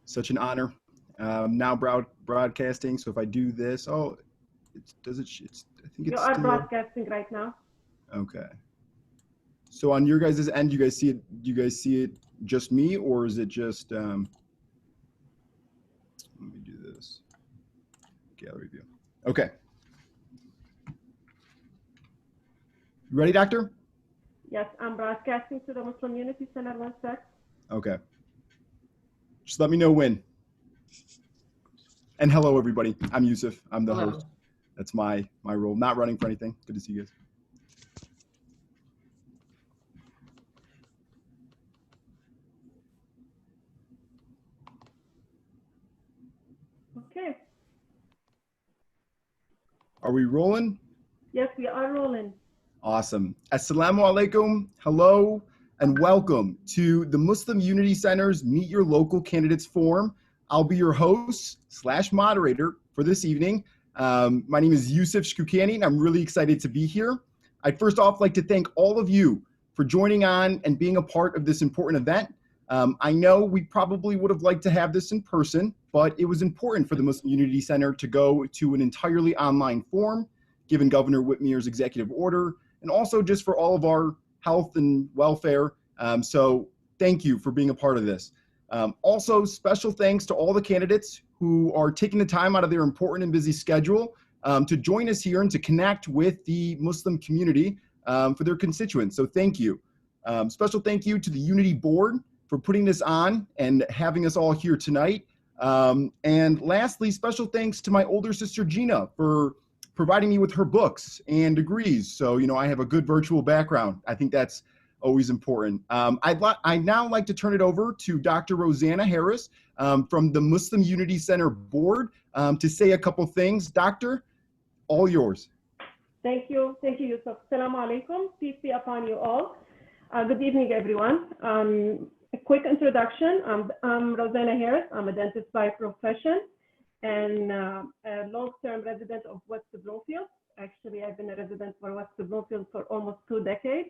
Such an honor. Now broadcasting. So if I do this, oh, does it? I think it's you are still broadcasting right now. Okay. So on your guys' end, you guys see it? Do you guys see it just me, or is it just? Let me do this. Gallery view. Okay. You ready, Doctor? Yes, I'm broadcasting to the Muslim Unity Center. One sec. Okay. Just let me know when. And hello, everybody. I'm Yusuf. I'm the host. That's my role. Not running for anything. Good to see you guys. Okay. Are we rolling? Yes, we are rolling. Awesome. Assalamu alaikum. Hello and welcome to the Muslim Unity Center's Meet Your Local Candidates Forum. I'll be your host / moderator for this evening. My name is Yusuf Shkukani, and I'm really excited to be here. I'd first off like to thank all of you for joining on and being a part of this important event. I know we probably would have liked to have this in person, but it was important for the Muslim Unity Center to go to an entirely online forum, given Governor Whitmer's executive order, and also just for all of our health and welfare. So thank you for being a part of this. Also, special thanks to all the candidates who are taking the time out of their important and busy schedule to join us here and to connect with the Muslim community for their constituents. So thank you. Special thank you to the Unity Board for putting this on and having us all here tonight. And lastly, special thanks to my older sister, Gina, for providing me with her books and degrees. So, you know, I have a good virtual background. I think that's always important. I'd now like to turn it over to Dr. Rosanna Harris from the Muslim Unity Center Board to say a couple things. Doctor, all yours. Thank you, Yusuf. Assalamu alaikum. Peace be upon you all. Good evening, everyone. A quick introduction. I'm Rosanna Harris. I'm a dentist by profession and a long-term resident of West Bloomfield. Actually, I've been a resident for West Bloomfield for almost 2 decades.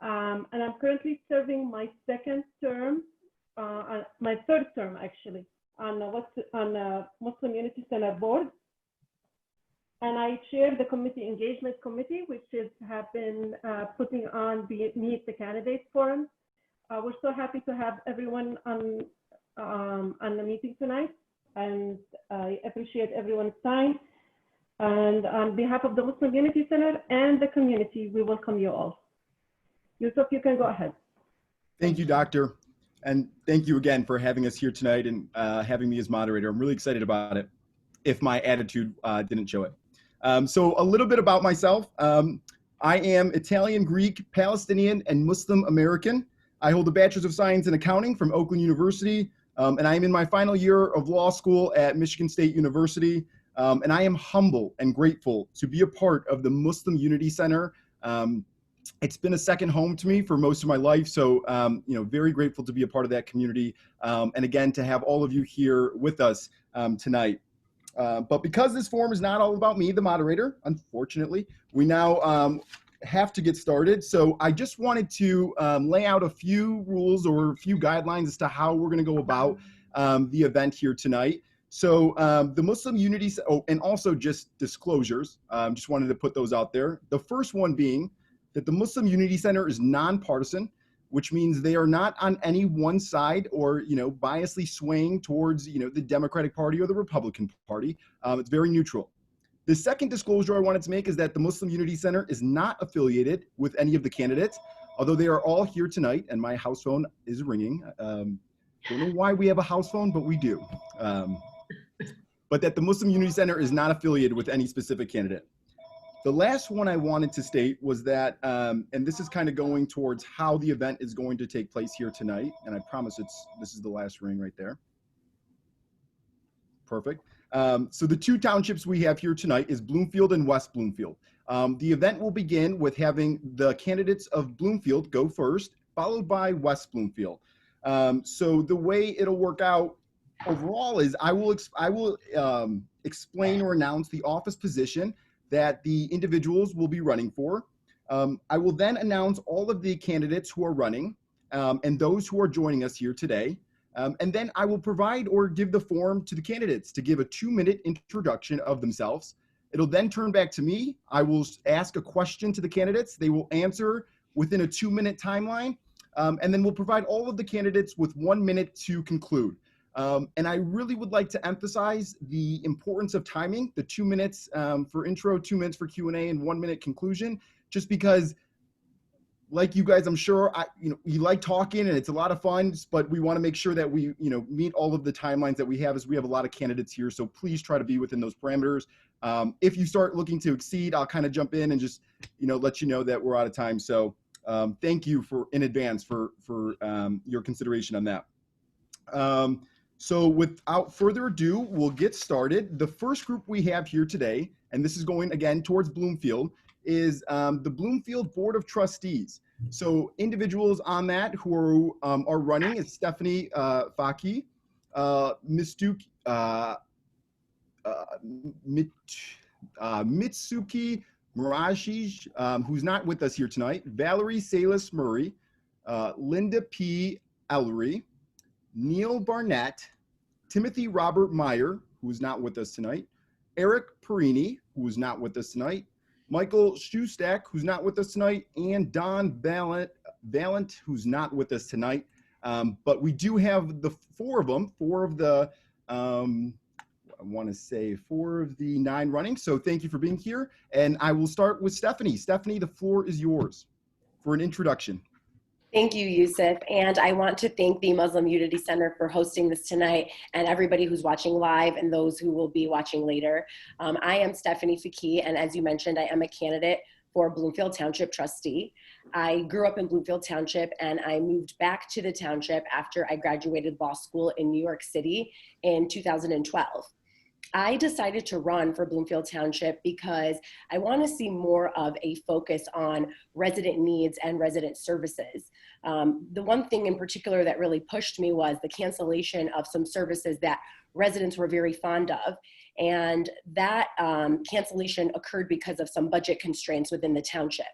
And I'm currently serving my second term, my third term actually, on Muslim Unity Center Board. And I chair the Committee Engagement Committee, which have been putting on the Meet the Candidates Forum. We're so happy to have everyone on the meeting tonight, and I appreciate everyone's time. And on behalf of the Muslim Unity Center and the community, we welcome you all. Yusuf, you can go ahead. Thank you, Doctor. And thank you again for having us here tonight and having me as moderator. I'm really excited about it, if my attitude didn't show it. So a little bit about myself. I am Italian, Greek, Palestinian, and Muslim American. I hold a Bachelor's of Science in Accounting from Oakland University, and I am in my final year of law school at Michigan State University. And I am humble and grateful to be a part of the Muslim Unity Center. It's been a second home to me for most of my life. So, you know, very grateful to be a part of that community. And again, to have all of you here with us tonight. But because this forum is not all about me, the moderator, unfortunately, we now have to get started. So I just wanted to lay out a few rules or a few guidelines as to how we're going to go about the event here tonight. So the Muslim Unity, and also just disclosures, just wanted to put those out there. The first one being that the Muslim Unity Center is nonpartisan, which means they are not on any one side or, you know, biasly swaying towards, you know, the Democratic Party or the Republican Party. It's very neutral. The second disclosure I wanted to make is that the Muslim Unity Center is not affiliated with any of the candidates, although they are all here tonight and my house phone is ringing. Don't know why we have a house phone, but we do. But that the Muslim Unity Center is not affiliated with any specific candidate. The last one I wanted to state was that, and this is kind of going towards how the event is going to take place here tonight, and I promise this is the last ring right there. Perfect. So the 2 townships we have here tonight is Bloomfield and West Bloomfield. The event will begin with having the candidates of Bloomfield go first, followed by West Bloomfield. So the way it'll work out overall is I will explain or announce the office position that the individuals will be running for. I will then announce all of the candidates who are running and those who are joining us here today. And then I will provide or give the form to the candidates to give a 2-minute introduction of themselves. It'll then turn back to me. I will ask a question to the candidates. They will answer within a 2-minute timeline. And then we'll provide all of the candidates with 1 minute to conclude. And I really would like to emphasize the importance of timing, the 2 minutes for intro, 2 minutes for Q&A, and 1 minute conclusion, just because like you guys, I'm sure, you like talking and it's a lot of fun, but we want to make sure that we, meet all of the timelines that we have, as we have a lot of candidates here. So please try to be within those parameters. If you start looking to exceed, I'll kind of jump in and just, let you know that we're out of time. So thank you in advance for your consideration on that. So without further ado, we'll get started. The first group we have here today, and this is going again towards Bloomfield, is the Bloomfield Board of Trustees. So individuals on that who are running is Stephanie Faki, Mitsuki Murashi, who's not with us here tonight, Valerie Murray, Linda P Allery, Neil Barnett, Timothy Robert Meyer, who is not with us tonight, Eric Perini, who is not with us tonight, Michael Schustak, who's not with us tonight, and Don Valent, who's not with us tonight. But we do have the four of the 9 running. So thank you for being here. And I will start with Stephanie. Stephanie, the floor is yours for an introduction. Thank you, Yusuf. And I want to thank the Muslim Unity Center for hosting this tonight, and everybody who's watching live and those who will be watching later. I am Stephanie Faki, and as you mentioned, I am a candidate for Bloomfield Township trustee. I grew up in Bloomfield Township, and I moved back to the township after I graduated law school in New York City in 2012. I decided to run for Bloomfield Township because I want to see more of a focus on resident needs and resident services. The one thing in particular that really pushed me was the cancellation of some services that residents were very fond of. And that cancellation occurred because of some budget constraints within the township.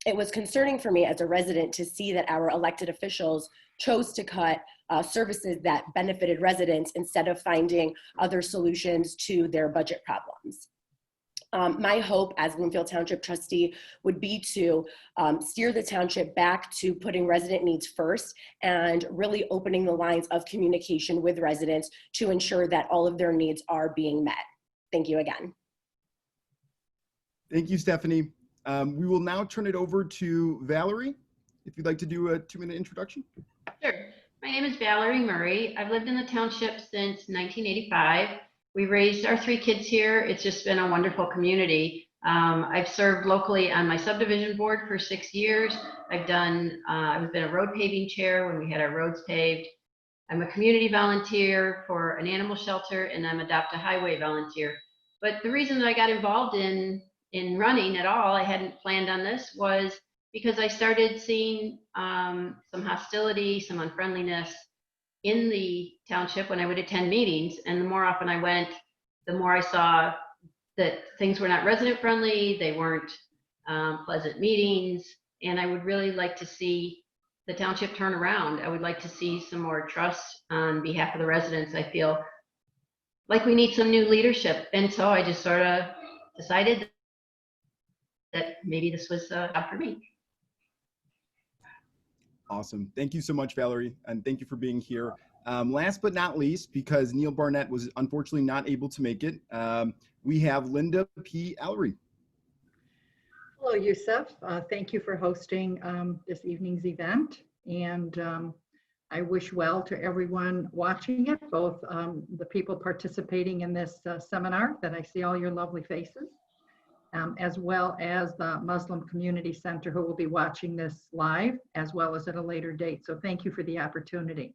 It was concerning for me as a resident to see that our elected officials chose to cut services that benefited residents instead of finding other solutions to their budget problems. My hope as Bloomfield Township trustee would be to steer the township back to putting resident needs first and really opening the lines of communication with residents to ensure that all of their needs are being met. Thank you again. Thank you, Stephanie. We will now turn it over to Valerie, if you'd like to do a 2-minute introduction. Sure. My name is Valerie Murray. I've lived in the township since 1985. We raised our 3 kids here. It's just been a wonderful community. I've served locally on my subdivision board for 6 years. I've been a road paving chair when we had our roads paved. I'm a community volunteer for an animal shelter, and I'm Adopt a Highway volunteer. But the reason that I got involved in running at all, I hadn't planned on this, was because I started seeing some hostility, some unfriendliness in the township when I would attend meetings. And the more often I went, the more I saw that things were not resident friendly, they weren't pleasant meetings, and I would really like to see the township turn around. I would like to see some more trust on behalf of the residents. I feel like we need some new leadership. And so I just sort of decided that maybe this was a job for me. Awesome. Thank you so much, Valerie, and thank you for being here. Last but not least, because Neil Barnett was unfortunately not able to make it, we have Linda P. Allery. Hello, Yusuf. Thank you for hosting this evening's event, and I wish well to everyone watching it, both the people participating in this seminar, that I see all your lovely faces, as well as the Muslim Community Center, who will be watching this live, as well as at a later date. So thank you for the opportunity.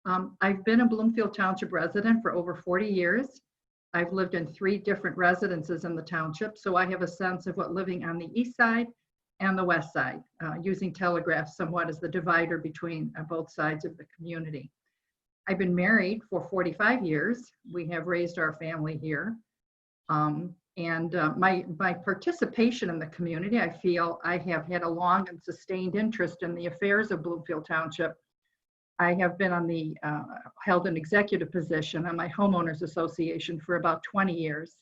I've been a Bloomfield Township resident for over 40 years. I've lived in 3 different residences in the township, so I have a sense of what living on the east side and the west side, using Telegraph somewhat as the divider between both sides of the community. I've been married for 45 years. We have raised our family here. My participation in the community, I feel I have had a long and sustained interest in the affairs of Bloomfield Township I have been on the, held an executive position on my homeowners association for about 20 years.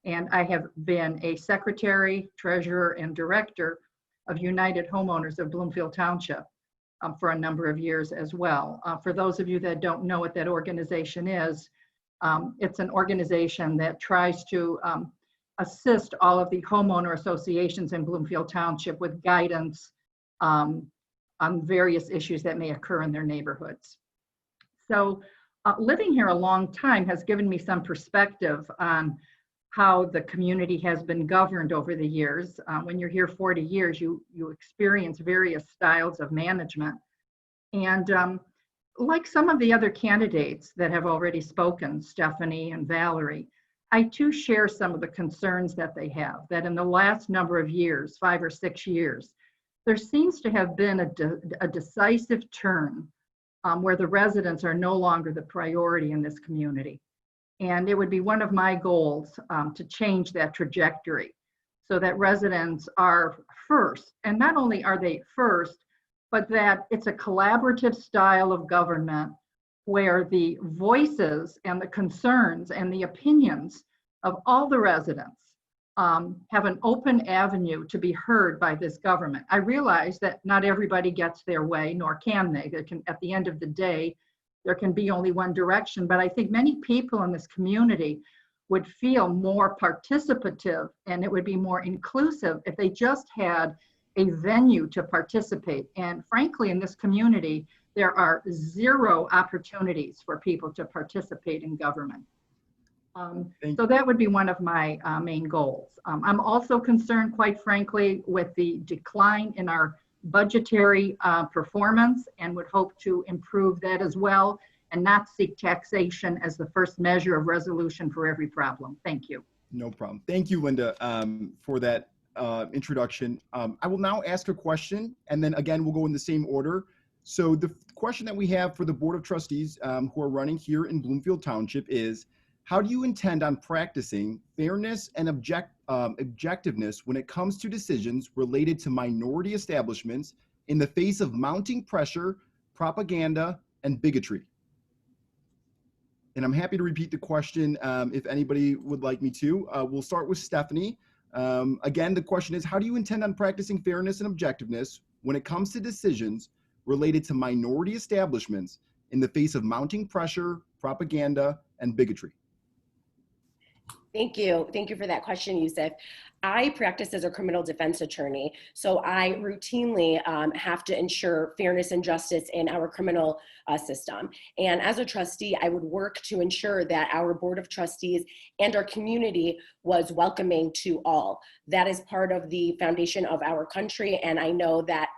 And I have been a secretary, treasurer, and director of United Homeowners of Bloomfield Township for a number of years as well. For those of you that don't know what that organization is, it's an organization that tries to assist all of the homeowner associations in Bloomfield Township with guidance on various issues that may occur in their neighborhoods. So living here a long time has given me some perspective on how the community has been governed over the years. When you're here 40 years, you experience various styles of management. And like some of the other candidates that have already spoken, Stephanie and Valerie, I too share some of the concerns that they have, that in the last number of years, 5 or 6 years, there seems to have been a decisive turn where the residents are no longer the priority in this community. And it would be one of my goals to change that trajectory so that residents are first. And not only are they first, but that it's a collaborative style of government where the voices and the concerns and the opinions of all the residents have an open avenue to be heard by this government. I realize that not everybody gets their way, nor can they. At the end of the day, there can be only one direction, but I think many people in this community would feel more participative and it would be more inclusive if they just had a venue to participate. And frankly, in this community, there are 0 opportunities for people to participate in government. So that would be one of my main goals. I'm also concerned, quite frankly, with the decline in our budgetary performance and would hope to improve that as well and not seek taxation as the first measure of resolution for every problem. Thank you. No problem. Thank you, Linda, for that introduction. I will now ask a question, and then again, we'll go in the same order. So the question that we have for the Board of Trustees who are running here in Bloomfield Township is, how do you intend on practicing fairness and objectiveness when it comes to decisions related to minority establishments in the face of mounting pressure, propaganda, and bigotry? And I'm happy to repeat the question if anybody would like me to. We'll start with Stephanie. Again, the question is, how do you intend on practicing fairness and objectiveness when it comes to decisions related to minority establishments in the face of mounting pressure, propaganda, and bigotry? Thank you. Thank you for that question, Yusuf. I practice as a criminal defense attorney, so I routinely have to ensure fairness and justice in our criminal system. And as a trustee, I would work to ensure that our Board of Trustees and our community was welcoming to all. That is part of the foundation of our country, and I know that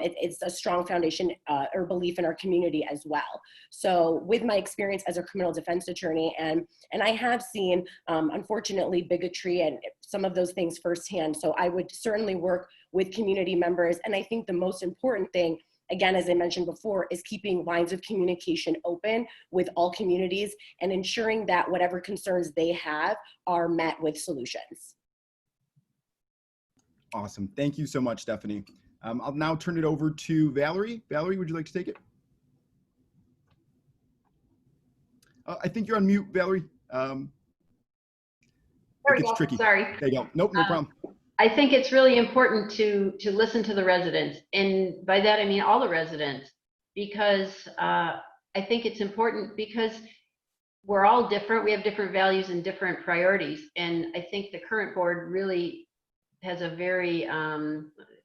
it's a strong foundation or belief in our community as well. So with my experience as a criminal defense attorney, and I have seen, unfortunately, bigotry and some of those things firsthand. So I would certainly work with community members. And I think the most important thing, again, as I mentioned before, is keeping lines of communication open with all communities and ensuring that whatever concerns they have are met with solutions. Awesome. Thank you so much, Stephanie. I'll now turn it over to Valerie. Valerie, would you like to take it? I think you're on mute, Valerie. There we go. Tricky. Sorry. There you go. Nope, no problem. I think it's really important to listen to the residents. And by that, I mean all the residents, because I think it's important because we're all different. We have different values and different priorities. And I think the current board really has a very,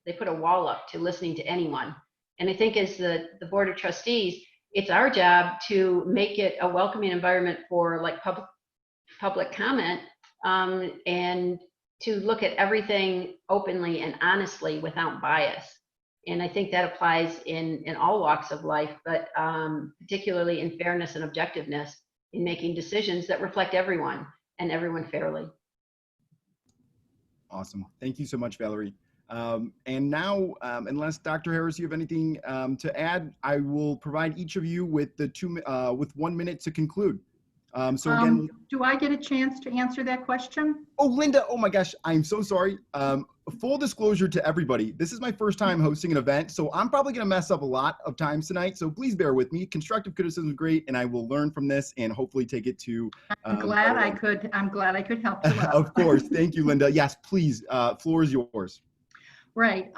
they put a wall up to listening to anyone. And I think as the Board of Trustees, it's our job to make it a welcoming environment for like public comment and to look at everything openly and honestly without bias. And I think that applies in all walks of life, but particularly in fairness and objectiveness in making decisions that reflect everyone and everyone fairly. Awesome. Thank you so much, Valerie. And now, unless Dr. Harris, you have anything to add, I will provide each of you with with 1 minute to conclude. So again, Do I get a chance to answer that question? oh, Linda, oh my gosh, I'm so sorry. Full disclosure to everybody, this is my first time hosting an event, so I'm probably going to mess up a lot of times tonight, so please bear with me. Constructive criticism is great, and I will learn from this and hopefully take it to... I'm glad I could help you out. Of course. Thank you, Linda. Yes, please, floor is yours. Right.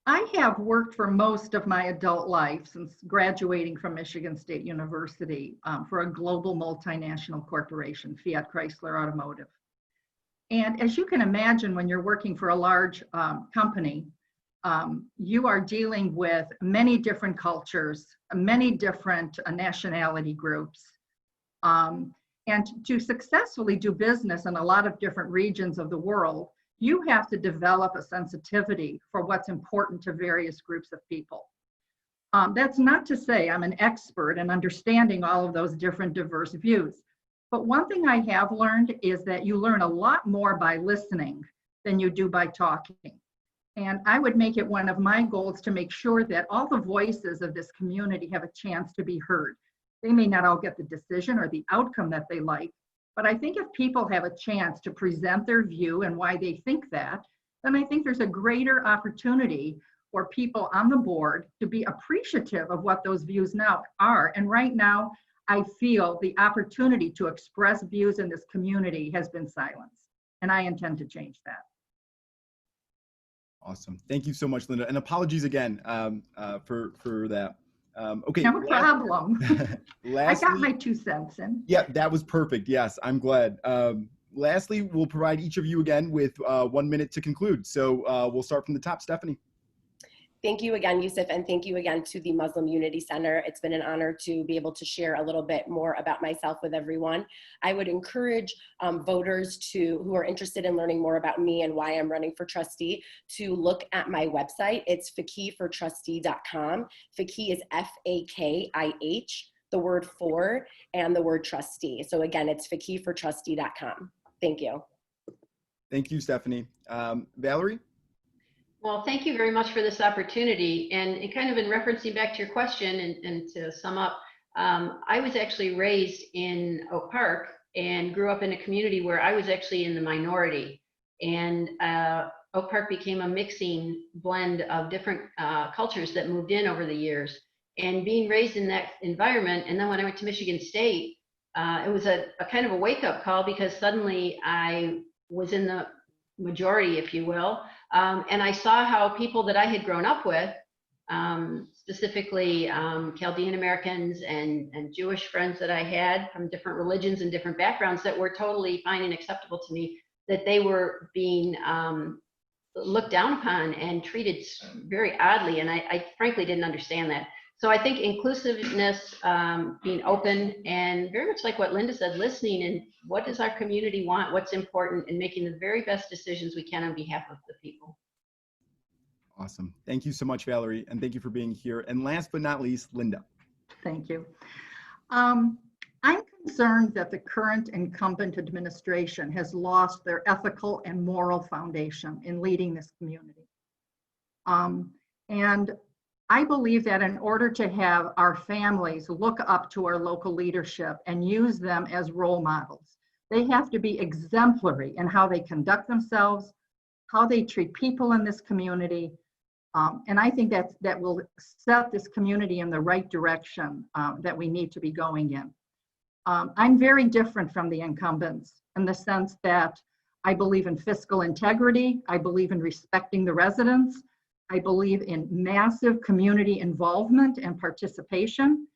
I have worked for most of my adult life since graduating from Michigan State University for a global multinational corporation, Fiat Chrysler Automotive. And as you can imagine, when you're working for a large company, you are dealing with many different cultures, many different nationality groups. And to successfully do business in a lot of different regions of the world, you have to develop a sensitivity for what's important to various groups of people. That's not to say I'm an expert in understanding all of those different diverse views. But one thing I have learned is that you learn a lot more by listening than you do by talking. And I would make it one of my goals to make sure that all the voices of this community have a chance to be heard. They may not all get the decision or the outcome that they like, but I think if people have a chance to present their view and why they think that, then I think there's a greater opportunity for people on the board to be appreciative of what those views now are. And right now, I feel the opportunity to express views in this community has been silenced, and I intend to change that. Awesome. Thank you so much, Linda. And apologies again for that. Okay. No problem. Lastly, I got my 2 cents in. Yeah, that was perfect. Yes, I'm glad. Lastly, we'll provide each of you again with 1 minute to conclude. So we'll start from the top. Stephanie. Thank you again, Yusuf, and thank you again to the Muslim Unity Center. It's been an honor to be able to share a little bit more about myself with everyone. I would encourage voters who are interested in learning more about me and why I'm running for trustee to look at my website. It's fakihfortrustee.com. Fakih is F-A-K-I-H, the word for, and the word trustee. So again, it's fakihfortrustee.com. Thank you. Thank you, Stephanie. Valerie? Well, thank you very much for this opportunity. And kind of in referencing back to your question and to sum up, I was actually raised in Oak Park and grew up in a community where I was actually in the minority. And Oak Park became a mixing blend of different cultures that moved in over the years. And being raised in that environment, and then when I went to Michigan State, it was a kind of a wake-up call because suddenly I was in the majority, if you will. And I saw how people that I had grown up with, specifically Chaldean Americans and Jewish friends that I had from different religions and different backgrounds that were totally fine and acceptable to me, that they were being looked down upon and treated very oddly. And I frankly didn't understand that. So I think inclusiveness, being open, and very much like what Linda said, listening and what does our community want, what's important, and making the very best decisions we can on behalf of the people. Awesome. Thank you so much, Valerie, and thank you for being here. And last but not least, Linda. Thank you. I'm concerned that the current incumbent administration has lost their ethical and moral foundation in leading this community. And I believe that in order to have our families look up to our local leadership and use them as role models, they have to be exemplary in how they conduct themselves, how they treat people in this community. And I think that will set this community in the right direction that we need to be going in. I'm very different from the incumbents in the sense that I believe in fiscal integrity. I believe in respecting the residents. I believe in massive community involvement and participation.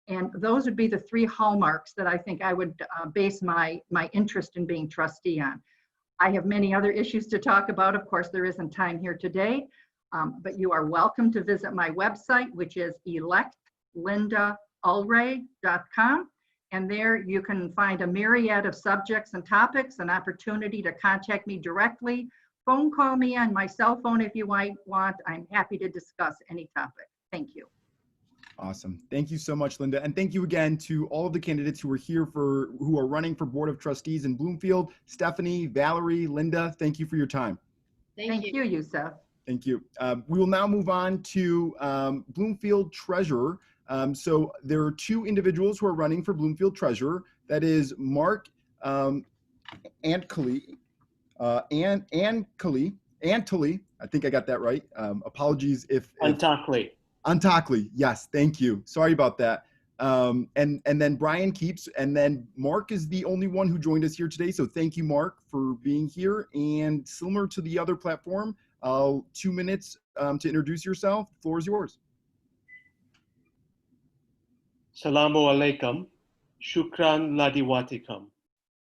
And those would be the 3 hallmarks that I think I would base my interest in being trustee on. I have many other issues to talk about. Of course, there isn't time here today, but you are welcome to visit my website, which is electlindaulray.com. And there you can find a myriad of subjects and topics, an opportunity to contact me directly. Phone call me on my cell phone if you might want. I'm happy to discuss any topic. Thank you. Awesome. Thank you so much, Linda. And thank you again to all of the candidates who are here who are running for Board of Trustees in Bloomfield. Stephanie, Valerie, Linda, thank you for your time. Thank you, Yusuf. Thank you. We will now move on to Bloomfield Treasurer, So there are two individuals who are running for Bloomfield Treasurer. That is Mark Antclay, Antoley. I think I got that right. Apologies if Untockley. Yes, thank you. Sorry about that. And then Brian Keeps, and then Mark is the only one who joined us here today. So thank you, Mark, for being here. And similar to the other platform, 2 minutes to introduce yourself. The floor is yours. Salamu alaikum. Shukran ladiwatikam.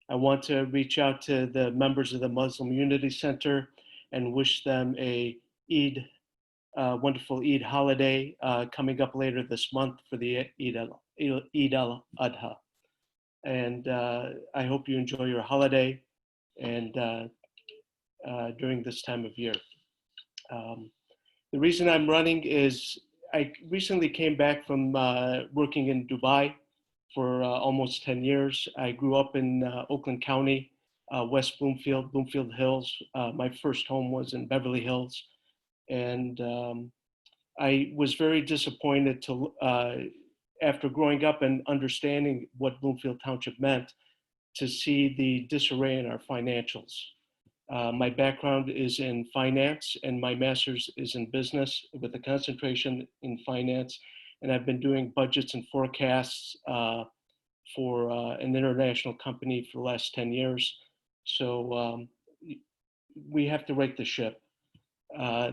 I want to reach out to the members of the Muslim Unity Center and wish them a wonderful Eid holiday coming up later this month for the Eid al-Adha. And I hope you enjoy your holiday and during this time of year. The reason I'm running is I recently came back from working in Dubai for almost 10 years. I grew up in Oakland County, West Bloomfield Hills. My first home was in Beverly Hills. And I was very disappointed to, after growing up and understanding what Bloomfield Township meant, to see the disarray in our financials. My background is in finance and my master's is in business with a concentration in finance. And I've been doing budgets and forecasts for an international company for the last 10 years. So we have to right the ship.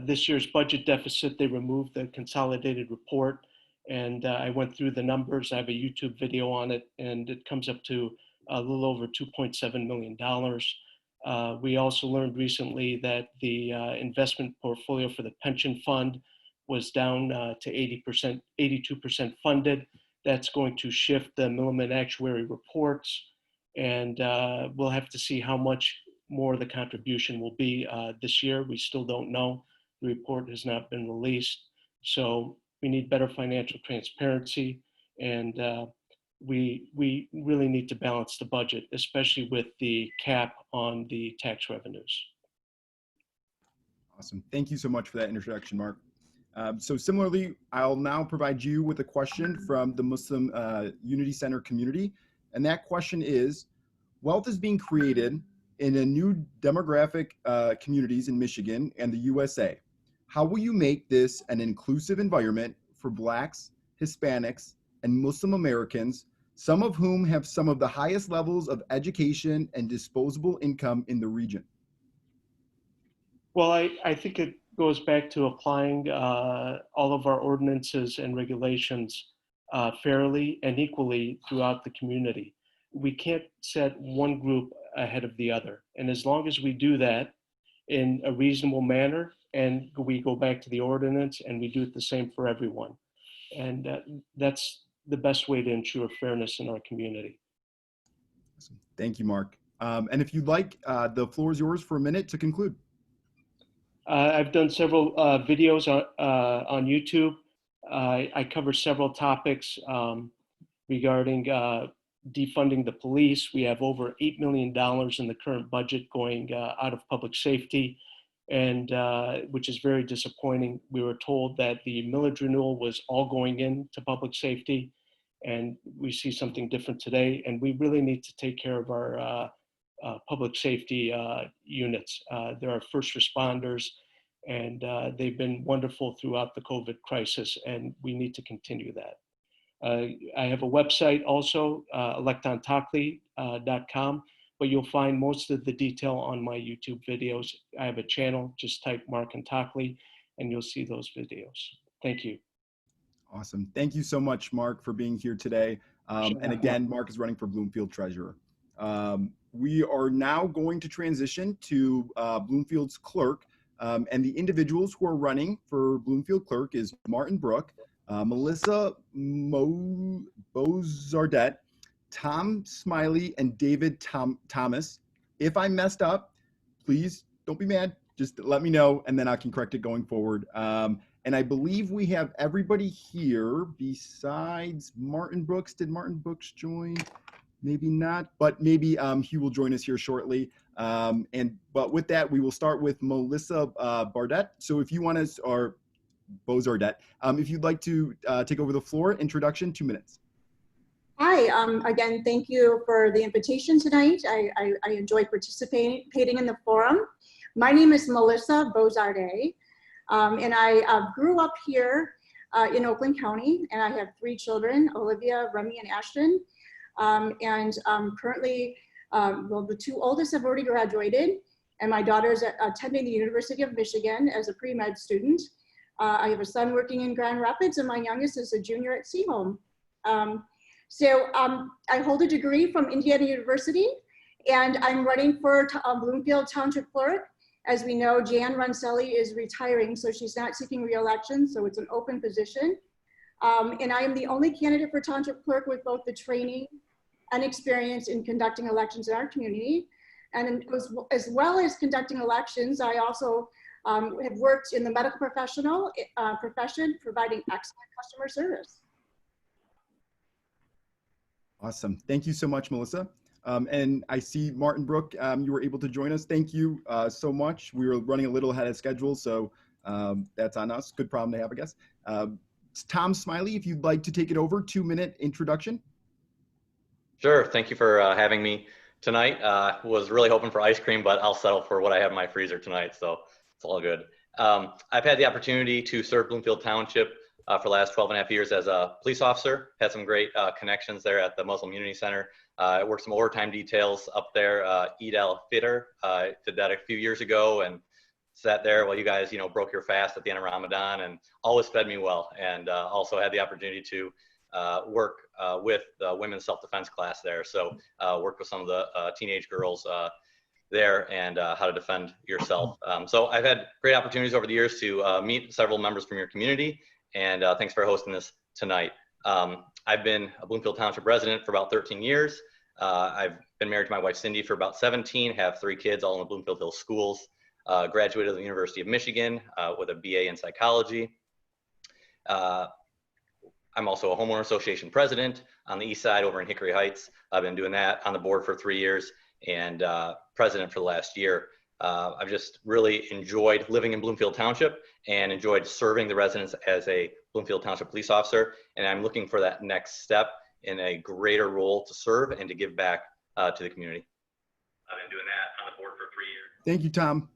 This year's budget deficit, they removed the consolidated report, and I went through the numbers. I have a YouTube video on it, and it comes up to a little over $2.7 million. We also learned recently that the investment portfolio for the pension fund was down to 82% funded. That's going to shift the Milliman actuary reports, and we'll have to see how much more the contribution will be this year. We still don't know. The report has not been released. So we need better financial transparency, and we really need to balance the budget, especially with the cap on the tax revenues. Awesome. Thank you so much for that introduction, Mark. So similarly, I'll now provide you with a question from the Muslim Unity Center community. And that question is, wealth is being created in a new demographic communities in Michigan and the USA. How will you make this an inclusive environment for Blacks, Hispanics, and Muslim Americans, some of whom have some of the highest levels of education and disposable income in the region? Well, I think it goes back to applying all of our ordinances and regulations fairly and equally throughout the community. We can't set one group ahead of the other. And as long as we do that in a reasonable manner, and we go back to the ordinance and we do it the same for everyone. And that's the best way to ensure fairness in our community. Awesome. Thank you, Mark. And if you'd like, the floor is yours for a minute to conclude. I've done several videos on YouTube. I cover several topics regarding defunding the police. We have over $8 million in the current budget going out of public safety, and which is very disappointing. We were told that the millage renewal was all going into public safety, and we see something different today. And we really need to take care of our public safety units. They're our first responders, and they've been wonderful throughout the COVID crisis, and we need to continue that. I have a website also, electontockley.com, but you'll find most of the detail on my YouTube videos. I have a channel, just type Mark and Tockley, and you'll see those videos. Thank you. Awesome. Thank you so much, Mark, for being here today. And again, Mark is running for Bloomfield Treasurer. We are now going to transition to Bloomfield's clerk, and the individuals who are running for Bloomfield clerk is Martin Brook, Melissa Bozarday, Tom Smiley, and David Thomas. If I messed up, please don't be mad. Just let me know, and then I can correct it going forward. And I believe we have everybody here besides Martin Brooks. Did Martin Brooks join? Maybe not, but maybe he will join us here shortly. But with that, we will start with Melissa Bardet. So if you want to, or Bozarday. If you'd like to take over the floor, introduction, 2 minutes. Hi, again, thank you for the invitation tonight. I enjoyed participating in the forum. My name is Melissa Bozarday, and I grew up here in Oakland County, and I have 3 children, Olivia, Remy, and Ashton. Currently, well, the 2 oldest have already graduated, and my daughter's attending the University of Michigan as a pre-med student. I have a son working in Grand Rapids, and my youngest is a junior at Seaholm. I hold a degree from Indiana University, and I'm running for Bloomfield Township Clerk. As we know, Jan Runcelli is retiring, so she's not seeking re-election, so it's an open position. And I am the only candidate for Township Clerk with both the training and experience in conducting elections in our community. And as well as conducting elections, I also have worked in the medical profession, providing excellent customer service. Awesome. Thank you so much, Melissa. And I see Martin Brook, you were able to join us. Thank you so much. We were running a little ahead of schedule, so that's on us. Good problem to have, I guess. Tom Smiley, if you'd like to take it over, 2-minute introduction. Sure. Thank you for having me tonight. Was really hoping for ice cream, but I'll settle for what I have in my freezer tonight, so it's all good. I've had the opportunity to serve Bloomfield Township for the last 12.5 years as a police officer. Had some great connections there at the Muslim Unity Center. I worked some overtime details up there. Eid al-Fitr, did that a few years ago and sat there while you guys, broke your fast at the end of Ramadan, and always fed me well. And also had the opportunity to work with the women's self-defense class there. So worked with some of the teenage girls there and how to defend yourself. So I've had great opportunities over the years to meet several members from your community, and thanks for hosting this tonight. I've been a Bloomfield Township resident for about 13 years. I've been married to my wife Cindy for about 17, have 3 kids all in the Bloomfield Hills schools. Graduated at the University of Michigan with a BA in psychology. I'm also a homeowner association president on the east side over in Hickory Heights. I've been doing that on the board for 3 years and president for the last year. I've just really enjoyed living in Bloomfield Township and enjoyed serving the residents as a Bloomfield Township police officer. And I'm looking for that next step in a greater role to serve and to give back to the community. I've been doing that on the board for 3 years. Thank you, Tom.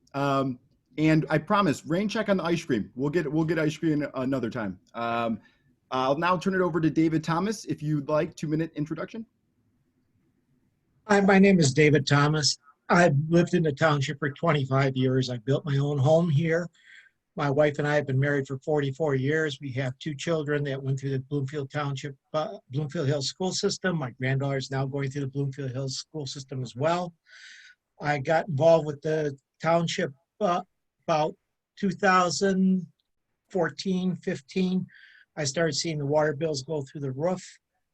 And I promise, rain check on the ice cream. We'll get ice cream another time. I'll now turn it over to David Thomas, if you'd like, 2-minute introduction. Hi, my name is David Thomas. I've lived in the township for 25 years. I built my own home here. My wife and I have been married for 44 years. We have 2 children that went through the Bloomfield Township, Bloomfield Hills school system. My granddaughter is now going through the Bloomfield Hills school system as well. I got involved with the township about 2014, 15. I started seeing the water bills go through the roof.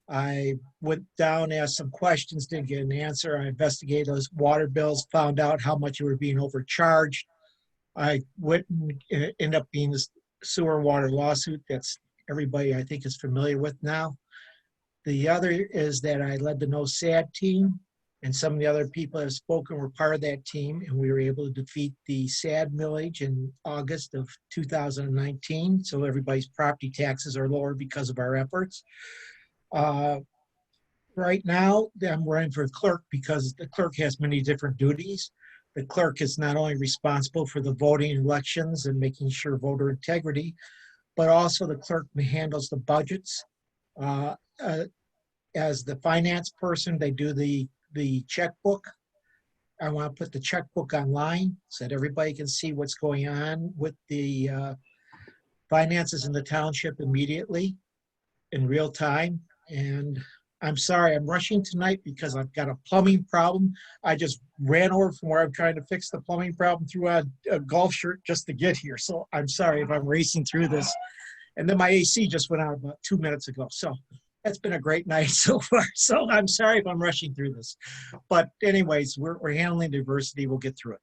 I went down, asked some questions, didn't get an answer. I investigated those water bills, found out how much you were being overcharged. I went and ended up being this sewer and water lawsuit that's everybody I think is familiar with now. The other is that I led the No SAD team, and some of the other people that have spoken were part of that team, and we were able to defeat the SAD millage in August of 2019. So everybody's property taxes are lower because of our efforts. Right now, I'm running for clerk because the clerk has many different duties. The clerk is not only responsible for the voting elections and making sure voter integrity, but also the clerk handles the budgets. As the finance person, they do the checkbook. I want to put the checkbook online so that everybody can see what's going on with the finances in the township immediately in real time. And I'm sorry, I'm rushing tonight because I've got a plumbing problem. I just ran over from where I'm trying to fix the plumbing problem through a golf shirt just to get here. So I'm sorry if I'm racing through this. And then my AC just went out about 2 minutes ago. So that's been a great night so far. So I'm sorry if I'm rushing through this. But anyways, we're handling diversity. We'll get through it.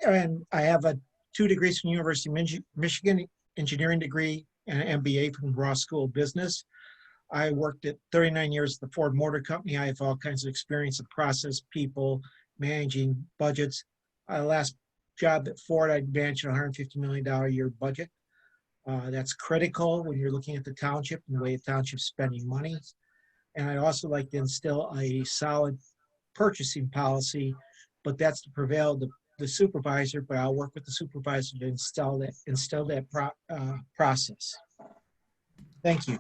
And I have 2 degrees from the University of Michigan, engineering degree, and an MBA from Ross School of Business. I worked at 39 years at the Ford Motor Company. I have all kinds of experience of process, people, managing budgets. The last job that Ford, I'd manage a $150 million a year budget. That's critical when you're looking at the township and the way the township's spending money. And I'd also like to instill a solid purchasing policy, but that's to prevail the supervisor, but I'll work with the supervisor to instill that process. Thank you.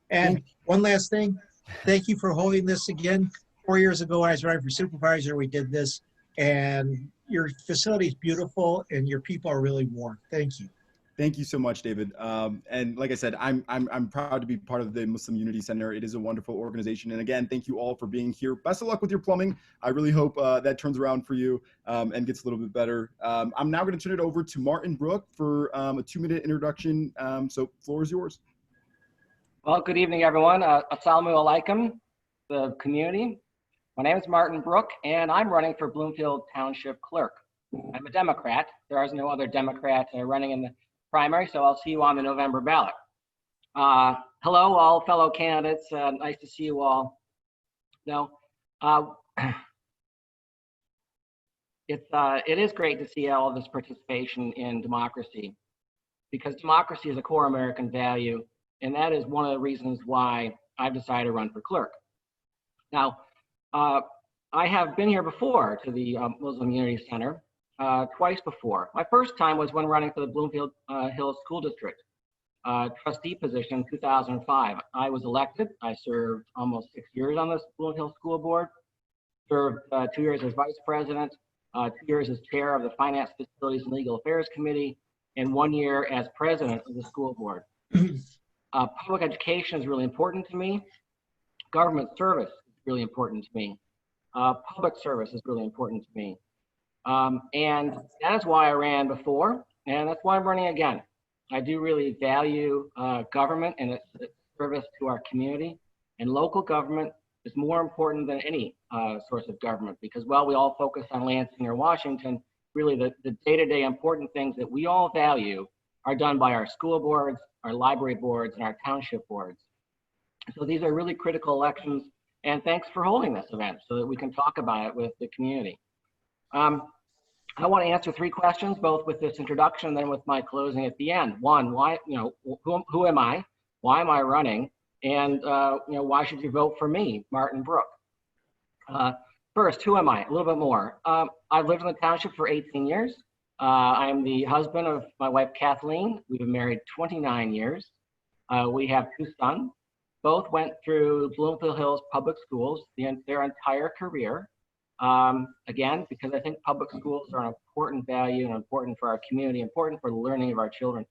And one last thing, thank you for holding this again. 4 years ago, I was running for supervisor, we did this, and your facility is beautiful and your people are really warm. Thank you. Thank you so much, David. And like I said, I'm proud to be part of the Muslim Unity Center. It is a wonderful organization. And again, thank you all for being here. Best of luck with your plumbing. I really hope that turns around for you and gets a little bit better. I'm now going to turn it over to Martin Brook for a 2-minute introduction. So floor is yours. Well, good evening, everyone. Assalamu alaikum, the community. My name is Martin Brook, and I'm running for Bloomfield Township Clerk. I'm a Democrat. There is no other Democrat running in the primary, so I'll see you on the November ballot. Hello, all fellow candidates. Nice to see you all. Now, it is great to see all of this participation in democracy, because democracy is a core American value, and that is one of the reasons why I've decided to run for clerk. Now, I have been here before to the Muslim Unity Center twice before. My first time was when running for the Bloomfield Hills School District trustee position in 2005. I was elected. I served almost 6 years on the Bloomfield Hills School Board, served 2 years as vice president, 2 years as chair of the Finance, Facilities, and Legal Affairs Committee, and 1 year as president of the school board. Public education is really important to me. Government service is really important to me. Public service is really important to me. And that is why I ran before, and that's why I'm running again. I do really value government and its service to our community, and local government is more important than any source of government, because while we all focus on Lansing or Washington, really the day-to-day important things that we all value are done by our school boards, our library boards, and our township boards. So these are really critical elections, and thanks for holding this event so that we can talk about it with the community. I want to answer 3 questions, both with this introduction and then with my closing at the end. One, why, who am I? Why am I running? And why should you vote for me, Martin Brook? First, who am I? A little bit more. I've lived in the township for 18 years. I'm the husband of my wife, Kathleen. We've been married 29 years. We have 2 sons. Both went through Bloomfield Hills Public Schools their entire career. Again, because I think public schools are an important value and important for our community, important for the learning of our children.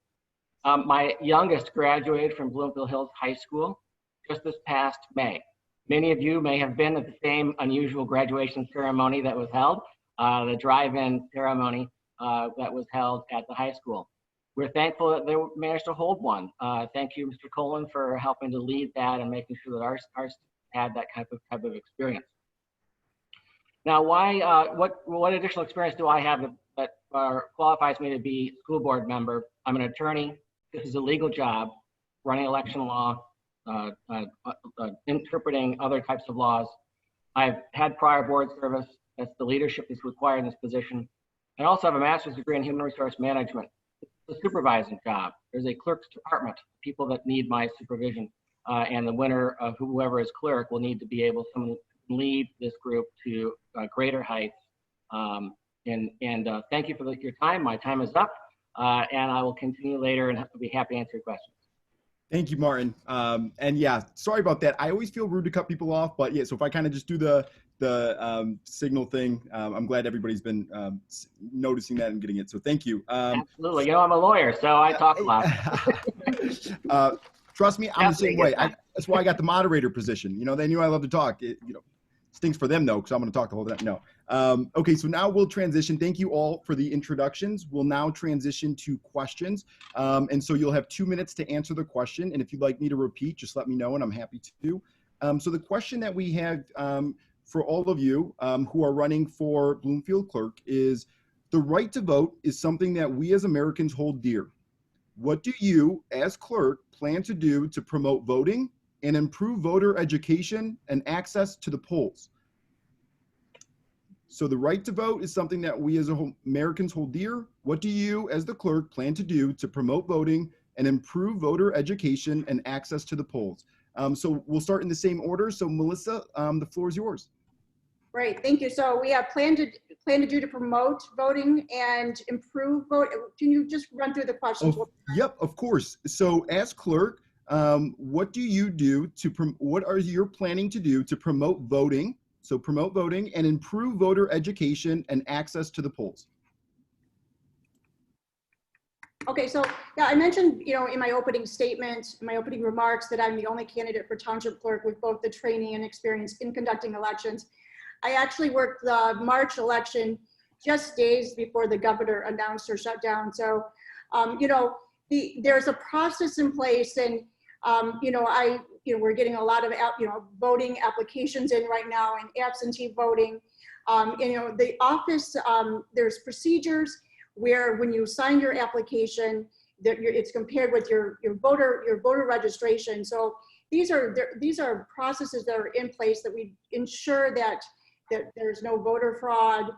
My youngest graduated from Bloomfield Hills High School just this past May. Many of you may have been at the same unusual graduation ceremony that was held, the drive-in ceremony that was held at the high school. We're thankful that they managed to hold one. Thank you, Mr. Colin, for helping to lead that and making sure that ours had that type of experience. Now, what additional experience do I have that qualifies me to be school board member? I'm an attorney. This is a legal job, running election law, interpreting other types of laws. I've had prior board service. That's the leadership that's required in this position. I also have a master's degree in human resource management. It's a supervising job. There's a clerk's department, people that need my supervision, and the winner of whoever is clerk will need to be able to lead this group to greater heights. Thank you for your time. My time is up, and I will continue later and be happy to answer your questions. Thank you, Martin. And yeah, sorry about that. I always feel rude to cut people off, but yeah, so if I kind of just do the signal thing, I'm glad everybody's been noticing that and getting it. So thank you. Absolutely. I'm a lawyer, so I talk a lot. Trust me, I'm the same way. That's why I got the moderator position. They knew I love to talk. Stinks for them though, because I'm going to talk the whole time. No. Okay, so now we'll transition. Thank you all for the introductions. We'll now transition to questions. And so you'll have 2 minutes to answer the question. And if you'd like me to repeat, just let me know and I'm happy to. So the question that we have for all of you who are running for Bloomfield Clerk is, the right to vote is something that we as Americans hold dear. What do you, as clerk, plan to do to promote voting and improve voter education and access to the polls? So the right to vote is something that we as Americans hold dear. What do you, as the clerk, plan to do to promote voting and improve voter education and access to the polls? So we'll start in the same order. So Melissa, the floor is yours. Great, thank you. So we have plan to do to promote voting and improve vote. Can you just run through the questions? Yep, of course. So as clerk, what do you do to, what are you planning to do to promote voting? So promote voting and improve voter education and access to the polls. Okay, so yeah, I mentioned, in my opening statement, in my opening remarks, that I'm the only candidate for township clerk with both the training and experience in conducting elections. I actually worked the March election just days before the governor announced her shutdown. So, there's a process in place, and we're getting a lot of voting applications in right now, and absentee voting. The office, there's procedures where when you sign your application, that it's compared with your voter registration. So these are processes that are in place that we ensure that there's no voter fraud.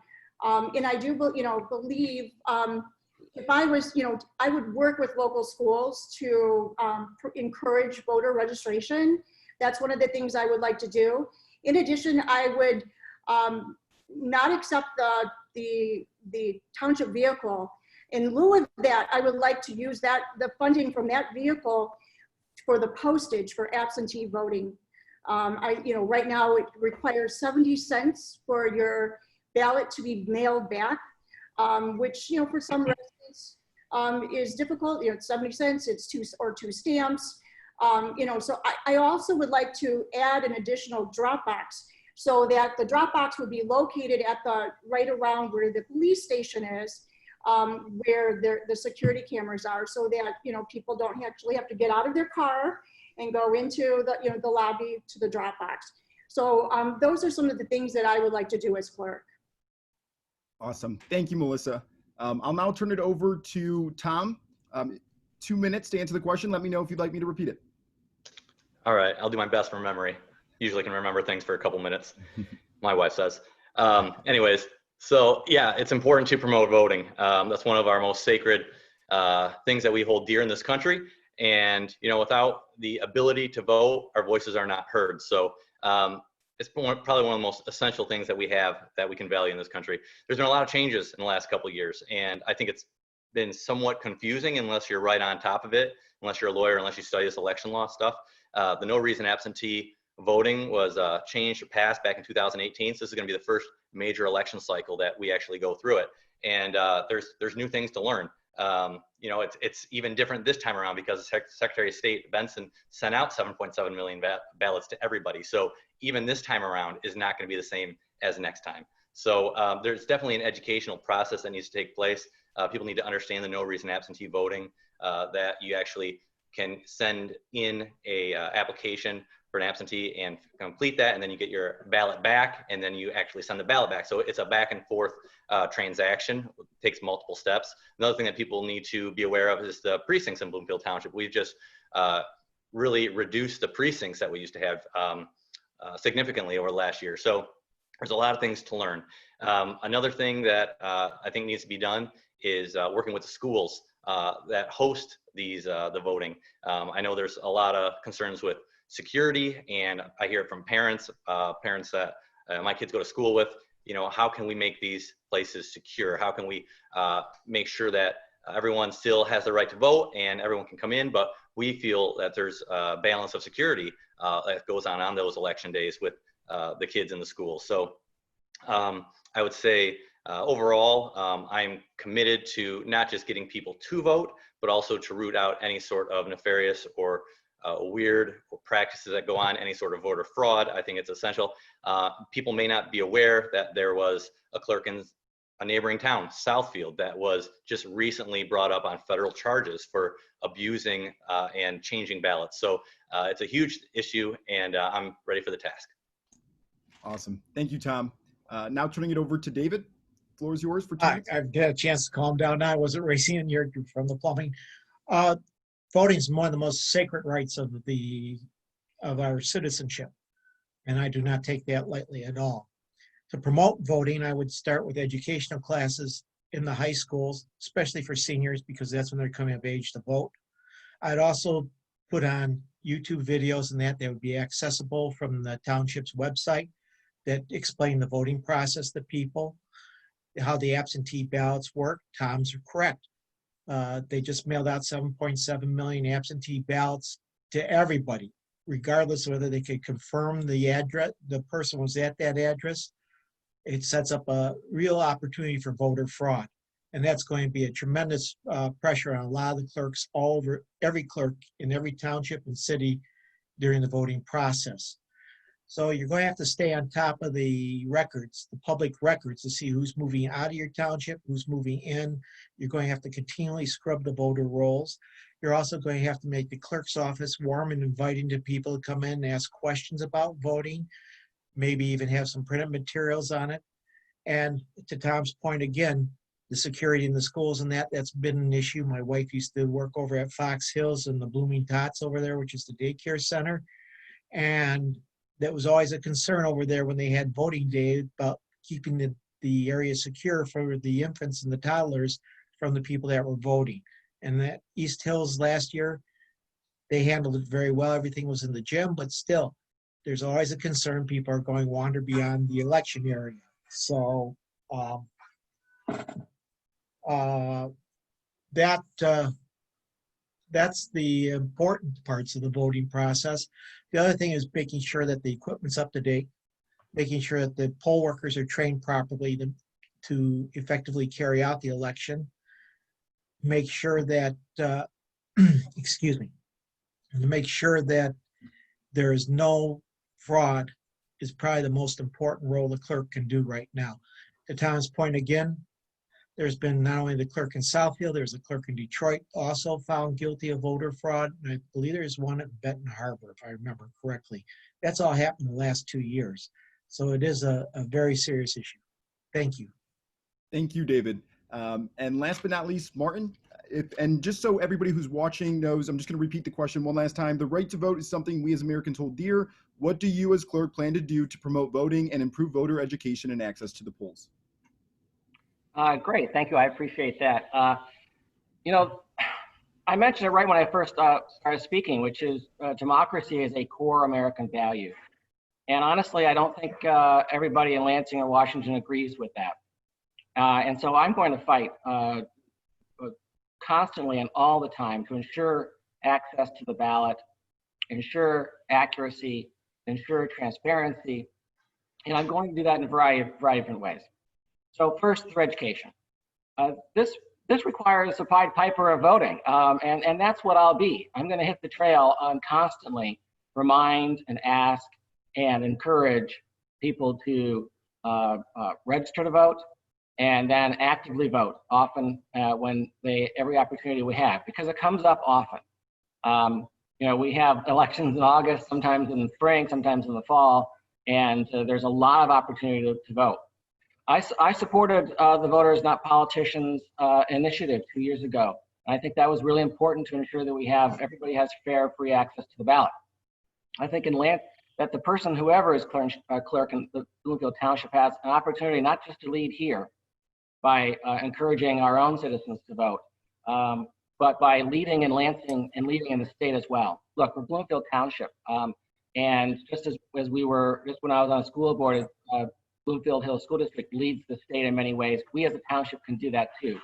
And I do believe if I was, I would work with local schools to encourage voter registration. That's one of the things I would like to do. In addition, I would not accept the township vehicle. In lieu of that, I would like to use the funding from that vehicle for the postage for absentee voting. Right now it requires 70 cents for your ballot to be mailed back, which, for some residents is difficult. It's 70 cents, it's two stamps. So I also would like to add an additional drop box, so that the drop box would be located at right around where the police station is, where the security cameras are, so that, people don't actually have to get out of their car and go into the lobby to the drop box. So those are some of the things that I would like to do as clerk. Awesome. Thank you, Melissa. I'll now turn it over to Tom. 2 minutes to answer the question. Let me know if you'd like me to repeat it. All right, I'll do my best from memory. Usually can remember things for a couple minutes, my wife says. Anyways, so yeah, it's important to promote voting. That's one of our most sacred things that we hold dear in this country. And, without the ability to vote, our voices are not heard. So it's probably one of the most essential things that we have that we can value in this country. There's been a lot of changes in the last couple of years, and I think it's been somewhat confusing unless you're right on top of it, unless you're a lawyer, unless you study this election law stuff. The no reason absentee voting was changed or passed back in 2018. So this is going to be the first major election cycle that we actually go through it. And there's new things to learn. It's even different this time around because Secretary of State Benson sent out 7.7 million ballots to everybody. So even this time around is not going to be the same as next time. So there's definitely an educational process that needs to take place. People need to understand the no reason absentee voting, that you actually can send in a application for an absentee and complete that, and then you get your ballot back, and then you actually send the ballot back. So it's a back and forth transaction. It takes multiple steps. Another thing that people need to be aware of is the precincts in Bloomfield Township. We've just really reduced the precincts that we used to have significantly over the last year. So there's a lot of things to learn. Another thing that I think needs to be done is working with the schools that host these the voting. I know there's a lot of concerns with security, and I hear it from parents that my kids go to school with. How can we make these places secure? How can we make sure that everyone still has the right to vote and everyone can come in, but we feel that there's a balance of security that goes on those election days with the kids in the school. So I would say overall, I'm committed to not just getting people to vote, but also to root out any sort of nefarious or weird practices that go on, any sort of voter fraud. I think it's essential. People may not be aware that there was a clerk in a neighboring town, Southfield, that was just recently brought up on federal charges for abusing and changing ballots. So it's a huge issue, and I'm ready for the task. Awesome. Thank you, Tom. Now turning it over to David. The floor is yours for 2 minutes. I've had a chance to calm down now. I wasn't racing in here from the plumbing. Voting is one of the most sacred rights of our citizenship, and I do not take that lightly at all. To promote voting, I would start with educational classes in the high schools, especially for seniors, because that's when they're coming of age to vote. I'd also put on YouTube videos and that would be accessible from the township's website that explain the voting process to people, how the absentee ballots work. Tom's correct. They just mailed out 7.7 million absentee ballots to everybody, regardless of whether they could confirm the address, the person was at that address. It sets up a real opportunity for voter fraud. And that's going to be a tremendous pressure on a lot of the clerks all over, every clerk in every township and city during the voting process. So you're going to have to stay on top of the records, the public records, to see who's moving out of your township, who's moving in. You're going to have to continually scrub the voter rolls. You're also going to have to make the clerk's office warm and inviting to people to come in and ask questions about voting, maybe even have some printed materials on it. And to Tom's point again, the security in the schools and that's been an issue. My wife used to work over at Fox Hills and the Blooming Tots over there, which is the daycare center. And that was always a concern over there when they had voting day about keeping the area secure for the infants and the toddlers from the people that were voting. And that East Hills last year, they handled it very well. Everything was in the gym, but still, there's always a concern people are going to wander beyond the election area. So that's the important parts of the voting process. The other thing is making sure that the equipment's up to date, making sure that the poll workers are trained properly to effectively carry out the election. Make sure that, excuse me, to make sure that there is no fraud is probably the most important role the clerk can do right now. To Tom's point again, there's been not only the clerk in Southfield, there's a clerk in Detroit also found guilty of voter fraud. And I believe there's one at Benton Harbor, if I remember correctly. That's all happened in the last 2 years. So it is a very serious issue. Thank you. Thank you, David. And last but not least, Martin, and just so everybody who's watching knows, I'm just going to repeat the question one last time. The right to vote is something we as Americans hold dear. What do you as clerk plan to do to promote voting and improve voter education and access to the polls? Great, thank you. I appreciate that. You know, I mentioned it right when I first started speaking, which is democracy is a core American value. And honestly, I don't think everybody in Lansing or Washington agrees with that. And so I'm going to fight constantly and all the time to ensure access to the ballot, ensure accuracy, ensure transparency. And I'm going to do that in a variety of different ways. So first, through education. This requires a Pied Piper of voting, and that's what I'll be. I'm going to hit the trail and constantly remind and ask and encourage people to register to vote and then actively vote, often when every opportunity we have, because it comes up often. You know, we have elections in August, sometimes in the spring, sometimes in the fall, and there's a lot of opportunity to vote. I supported the Voters Not Politicians initiative 2 years ago. I think that was really important to ensure that everybody has fair, free access to the ballot. I think that the person, whoever is clerk in the Bloomfield Township, has an opportunity not just to lead here by encouraging our own citizens to vote, but by leading in Lansing and leading in the state as well. Look, we're Bloomfield Township, and just as when I was on a school board, Bloomfield Hills School District leads the state in many ways. We as a township can do that too.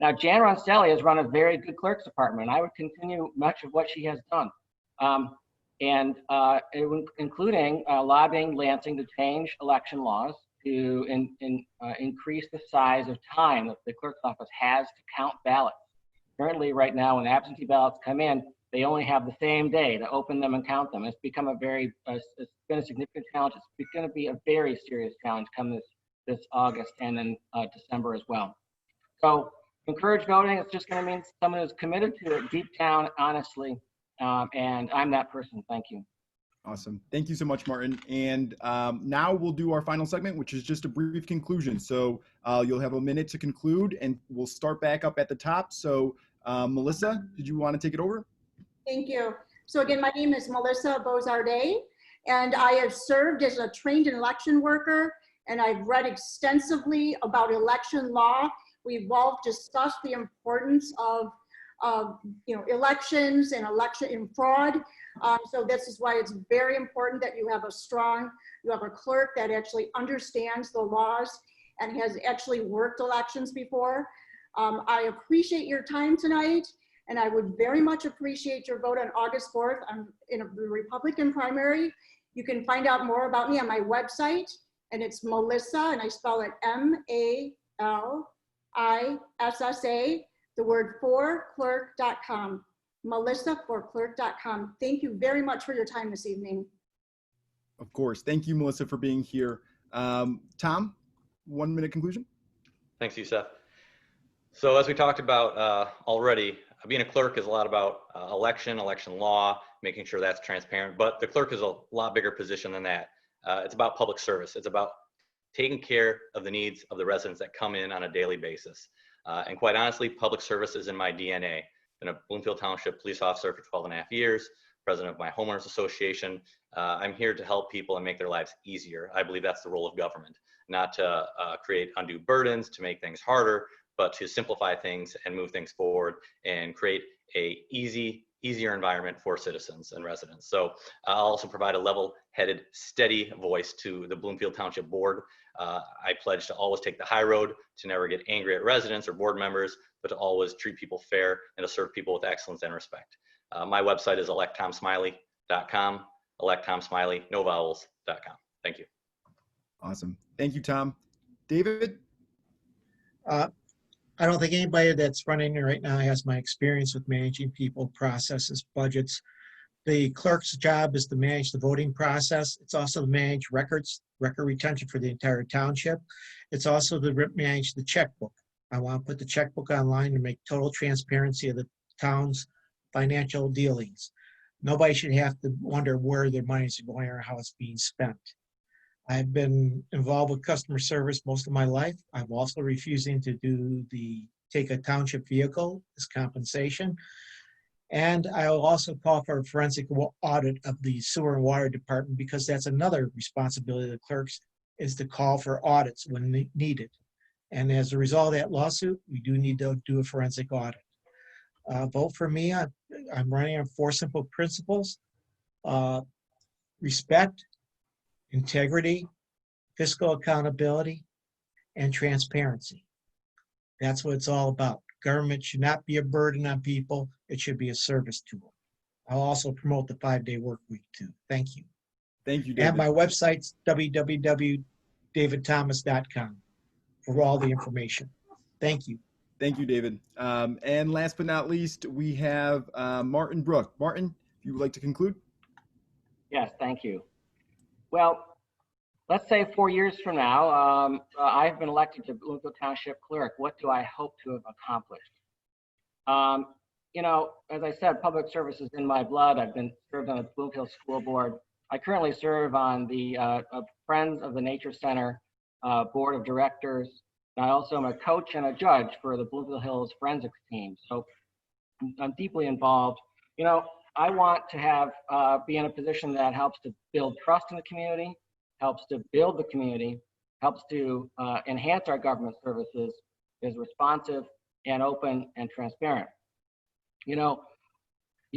Now, Jan Ronstelli has run a very good clerk's department. I would continue much of what she has done, including lobbying Lansing to change election laws to increase the size of time that the clerk's office has to count ballots. Currently, right now, when absentee ballots come in, they only have the same day to open them and count them. It's become it's been a significant challenge. It's going to be a very serious challenge come this August and then December as well. So encourage voting. It's just going to mean someone who's committed to it deep down, honestly, and I'm that person. Thank you. Awesome. Thank you so much, Martin. And now we'll do our final segment, which is just a brief conclusion. So you'll have a minute to conclude, and we'll start back up at the top. So Melissa, did you want to take it over? Thank you. So again, my name is Melissa Bozarday, and I have served as a trained election worker and I've read extensively about election law. We've all discussed the importance of elections and election fraud. So this is why it's very important that you have a clerk that actually understands the laws and has actually worked elections before. I appreciate your time tonight, and I would very much appreciate your vote on August 4th in the Republican primary. You can find out more about me on my website, and it's Melissa, and I spell it M-A-L-I-S-S-A, the word forclerk.com. Melissa4clerk.com. Thank you very much for your time this evening. Of course. Thank you, Melissa, for being here. Tom, 1 minute conclusion. Thanks, Youssef. So as we talked about already, being a clerk is a lot about election law, making sure that's transparent, but the clerk is a lot bigger position than that. It's about public service. It's about taking care of the needs of the residents that come in on a daily basis. And quite honestly, public service is in my DNA. Been a Bloomfield Township police officer for 12.5 years, president of my homeowners association. I'm here to help people and make their lives easier. I believe that's the role of government, not to create undue burdens, to make things harder, but to simplify things and move things forward and create a easier environment for citizens and residents. So I'll also provide a level-headed, steady voice to the Bloomfield Township Board. I pledge to always take the high road, to never get angry at residents or board members, but to always treat people fair and to serve people with excellence and respect. My website is electtomsmiley.com, electtomsmiley, no vowels.com. Thank you. Awesome. Thank you, Tom. David? I don't think anybody that's running right now has my experience with managing people, processes, budgets. The clerk's job is to manage the voting process. It's also to manage record retention for the entire township. It's also to manage the checkbook. I want to put the checkbook online to make total transparency of the town's financial dealings. Nobody should have to wonder where their money is going or how it's being spent. I've been involved with customer service most of my life. I'm also refusing to take a township vehicle as compensation. And I will also call for a forensic audit of the sewer and water department, because that's another responsibility of the clerks, is to call for audits when needed. And as a result of that lawsuit, we do need to do a forensic audit. Vote for me. I'm running on 4 simple principles: respect, integrity, fiscal accountability, and transparency. That's what it's all about. Government should not be a burden on people. It should be a service tool. I'll also promote the 5-day work week too. Thank you. Thank you, David. And my website's www.davidthomas.com for all the information. Thank you. Thank you, David. And last but not least, we have Martin Brook. Martin, if you would like to conclude. Yes, thank you. Well, let's say 4 years from now, I've been elected to Bloomfield Township Clerk. What do I hope to have accomplished? As I said, public service is in my blood. I've been served on the Bloomfield School Board. I currently serve on the Friends of the Nature Center Board of Directors. I also am a coach and a judge for the Bloomfield Hills Forensics team. So I'm deeply involved. I want to be in a position that helps to build trust in the community, helps to build the community, helps to enhance our government services, is responsive and open and transparent. You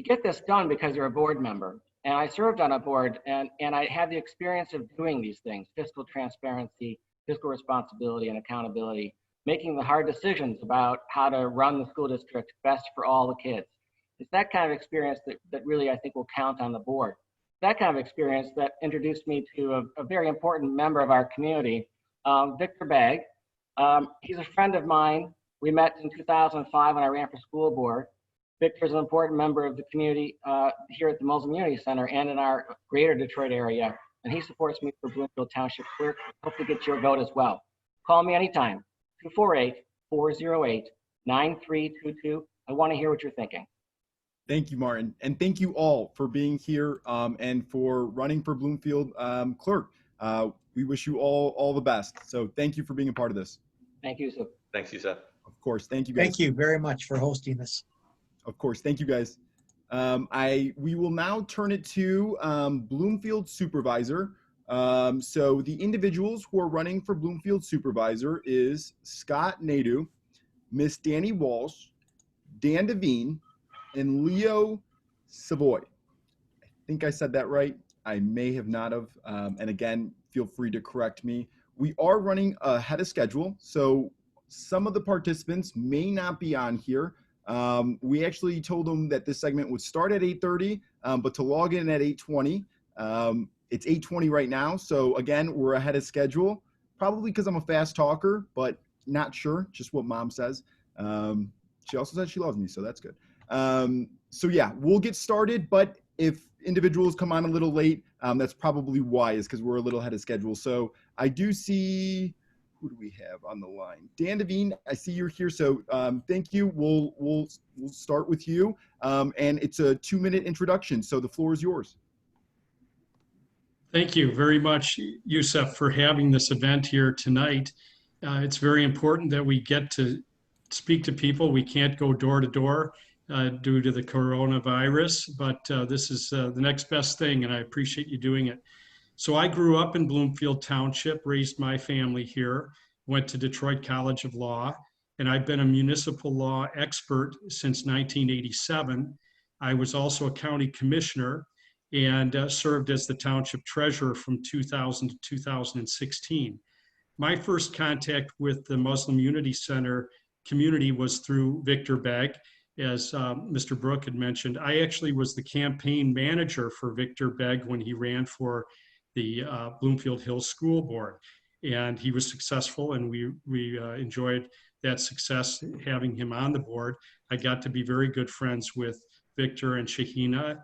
get this done because you're a board member. And I served on a board, and I had the experience of doing these things: fiscal transparency, fiscal responsibility, and accountability, making the hard decisions about how to run the school district best for all the kids. It's that kind of experience that really, I think, will count on the board. That kind of experience that introduced me to a very important member of our community, Victor Begg. He's a friend of mine. We met in 2005 when I ran for school board. Victor is an important member of the community here at the Muslim Unity Center and in our greater Detroit area. And he supports me for Bloomfield Township Clerk. Hope to get your vote as well. Call me anytime, 248-408-9322. I want to hear what you're thinking. Thank you, Martin. And thank you all for being here and for running for Bloomfield Clerk. We wish you all the best. So thank you for being a part of this. Thank you, Yusuf. Thanks, Youssef. Of course. Thank you, guys. Thank you very much for hosting this. Of course. Thank you, guys. We will now turn it to Bloomfield Supervisor So the individuals who are running for Bloomfield Supervisor is Scott Nadeau, Miss Danny Walsh, Dan Devine, and Leo Savoy. I think I said that right. I may have not have. And again, feel free to correct me. We are running ahead of schedule, so some of the participants may not be on here. We actually told them that this segment would start at 8:30, but to log in at 8:20. It's 8:20 right now, so again, we're ahead of schedule. Probably because I'm a fast talker, but not sure. Just what Mom says. She also said she loves me, so that's good. So yeah, we'll get started, but if individuals come on a little late, that's probably why, is because we're a little ahead of schedule. So I do see, who do we have on the line? Dan Devine, I see you're here, so thank you. We'll start with you, and it's a 2-minute introduction, so the floor is yours. Thank you very much, Yusuf, for having this event here tonight. It's very important that we get to speak to people. We can't go door to door due to the coronavirus, but this is the next best thing, and I appreciate you doing it. So I grew up in Bloomfield Township, raised my family here, went to Detroit College of Law, and I've been a municipal law expert since 1987. I was also a county commissioner and served as the township treasurer from 2000 to 2016. My first contact with the Muslim Unity Center community was through Victor Begg. As Mr. Brook had mentioned, I actually was the campaign manager for Victor Begg when he ran for the Bloomfield Hills School Board. And he was successful, and we enjoyed that success having him on the board. I got to be very good friends with Victor and Shahina,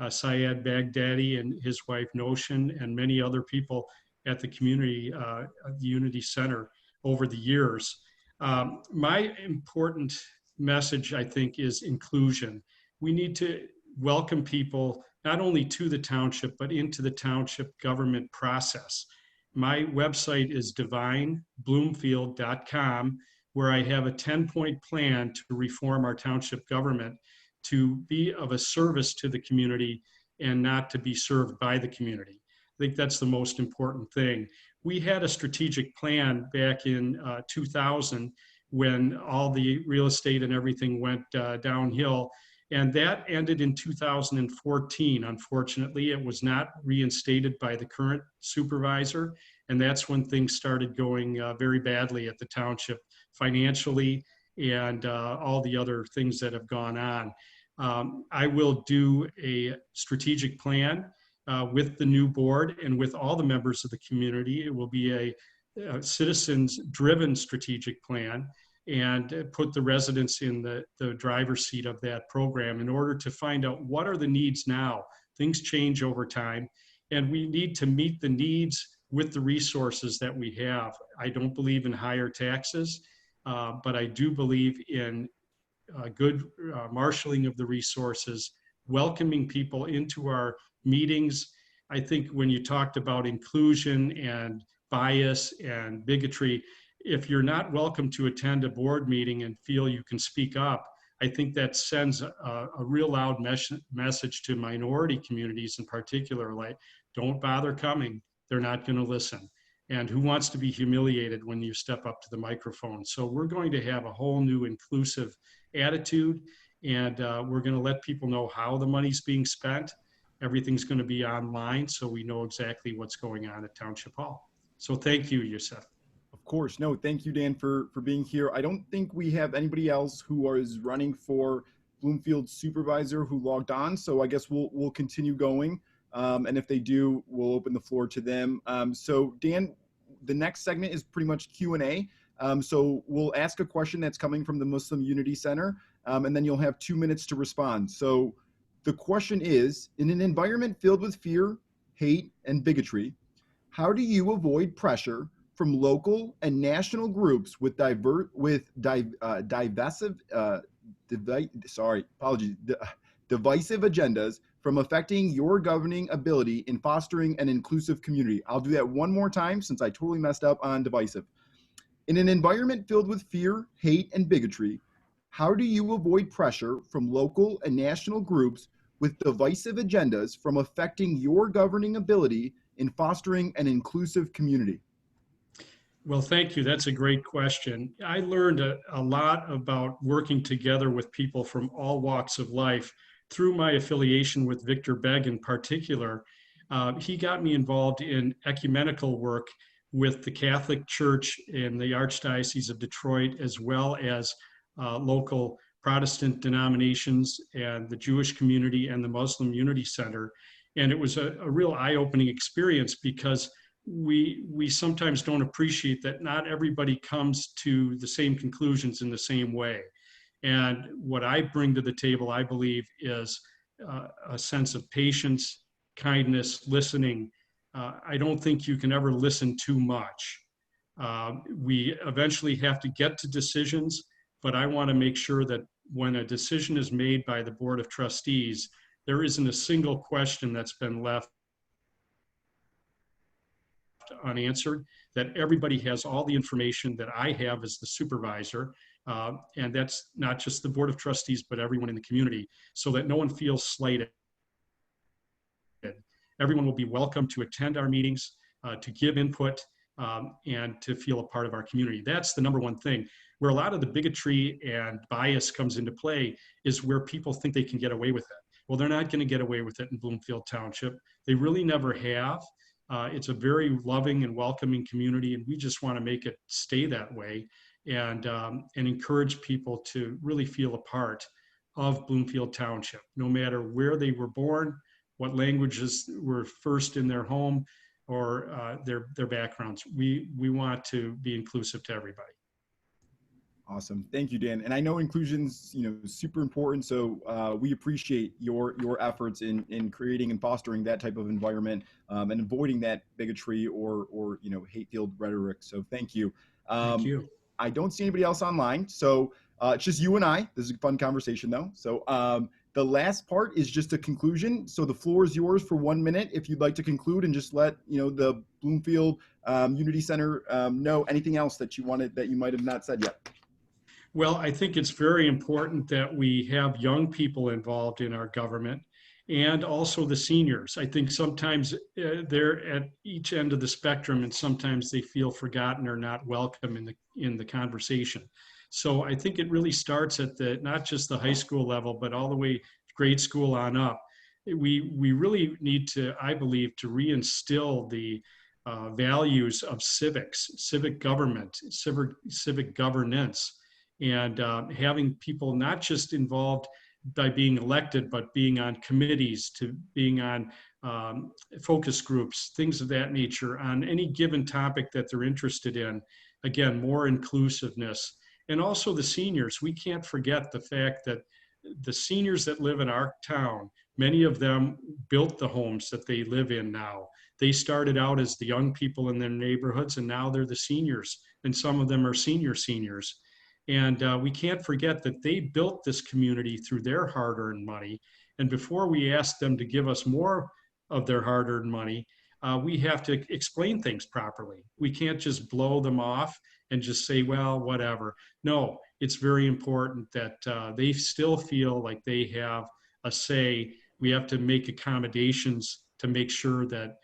Syed Baghdadi and his wife Notion, and many other people at the community, the Unity Center over the years. My important message, I think, is inclusion. We need to welcome people not only to the township, but into the township government process. My website is divinebloomfield.com, where I have a 10-point plan to reform our township government to be of a service to the community and not to be served by the community. I think that's the most important thing. We had a strategic plan back in 2000 when all the real estate and everything went downhill, and that ended in 2014. Unfortunately, it was not reinstated by the current supervisor, and that's when things started going very badly at the township financially and all the other things that have gone on. I will do a strategic plan with the new board and with all the members of the community. It will be a citizens-driven strategic plan and put the residents in the driver's seat of that program in order to find out what are the needs now. Things change over time, and we need to meet the needs with the resources that we have. I don't believe in higher taxes, but I do believe in good marshaling of the resources, welcoming people into our meetings. I think when you talked about inclusion and bias and bigotry, if you're not welcome to attend a board meeting and feel you can speak up, I think that sends a real loud message to minority communities in particular, like, don't bother coming, they're not going to listen. And who wants to be humiliated when you step up to the microphone? So we're going to have a whole new inclusive attitude, and we're going to let people know how the money's being spent. Everything's going to be online, so we know exactly what's going on at Township Hall. So thank you, Yusuf. Of course. No, thank you, Dan, for being here. I don't think we have anybody else who is running for Bloomfield Supervisor who logged on, so I guess we'll continue going. And if they do, we'll open the floor to them. So Dan, the next segment is pretty much Q&A. So we'll ask a question that's coming from the Muslim Unity Center, and then you'll have 2 minutes to respond. So the question is, in an environment filled with fear, hate, and bigotry, how do you avoid pressure from local and national groups with divisive agendas from affecting your governing ability in fostering an inclusive community? I'll do that one more time since I totally messed up on divisive. In an environment filled with fear, hate, and bigotry, how do you avoid pressure from local and national groups with divisive agendas from affecting your governing ability in fostering an inclusive community? Well, thank you. That's a great question. I learned a lot about working together with people from all walks of life through my affiliation with Victor Begg in particular. He got me involved in ecumenical work with the Catholic Church in the Archdiocese of Detroit, as well as local Protestant denominations and the Jewish community and the Muslim Unity Center. And it was a real eye-opening experience, because we sometimes don't appreciate that not everybody comes to the same conclusions in the same way. And what I bring to the table, I believe, is a sense of patience, kindness, listening. I don't think you can ever listen too much. We eventually have to get to decisions, but I want to make sure that when a decision is made by the Board of Trustees, there isn't a single question that's been left unanswered, that everybody has all the information that I have as the supervisor, and that's not just the Board of Trustees, but everyone in the community, so that no one feels slighted. Everyone will be welcome to attend our meetings, to give input, and to feel a part of our community. That's the number one thing. Where a lot of the bigotry and bias comes into play is where people think they can get away with it. Well, they're not going to get away with it in Bloomfield Township. They really never have. It's a very loving and welcoming community, and we just want to make it stay that way, and encourage people to really feel a part of Bloomfield Township, no matter where they were born, what languages were first in their home, or their backgrounds. We want to be inclusive to everybody. Awesome. Thank you, Dan. And I know inclusion's, super important. So we appreciate your efforts in creating and fostering that type of environment, and avoiding that bigotry or hate-filled rhetoric. So thank you. Thank you. I don't see anybody else online. So it's just you and I. This is a fun conversation though. So the last part is just a conclusion. So the floor is yours for 1 minute if you'd like to conclude, and just let the Bloomfield Unity Center know anything else that you wanted, that you might have not said yet. Well, I think it's very important that we have young people involved in our government, and also the seniors. I think sometimes they're at each end of the spectrum, and sometimes they feel forgotten or not welcome in the conversation. So I think it really starts at not just the high school level, but all the way grade school on up. We really need to, I believe, to reinstill the values of civics, civic government, civic governance, and having people not just involved by being elected, but being on committees, to being on focus groups, things of that nature, on any given topic that they're interested in. Again, more inclusiveness. And also the seniors. We can't forget the fact that the seniors that live in our town, many of them built the homes that they live in now. They started out as the young people in their neighborhoods, and now they're the seniors, and some of them are seniors. And we can't forget that they built this community through their hard-earned money. And before we ask them to give us more of their hard-earned money, we have to explain things properly. We can't just blow them off and just say, well, whatever. No, it's very important that they still feel like they have a say. We have to make accommodations to make sure that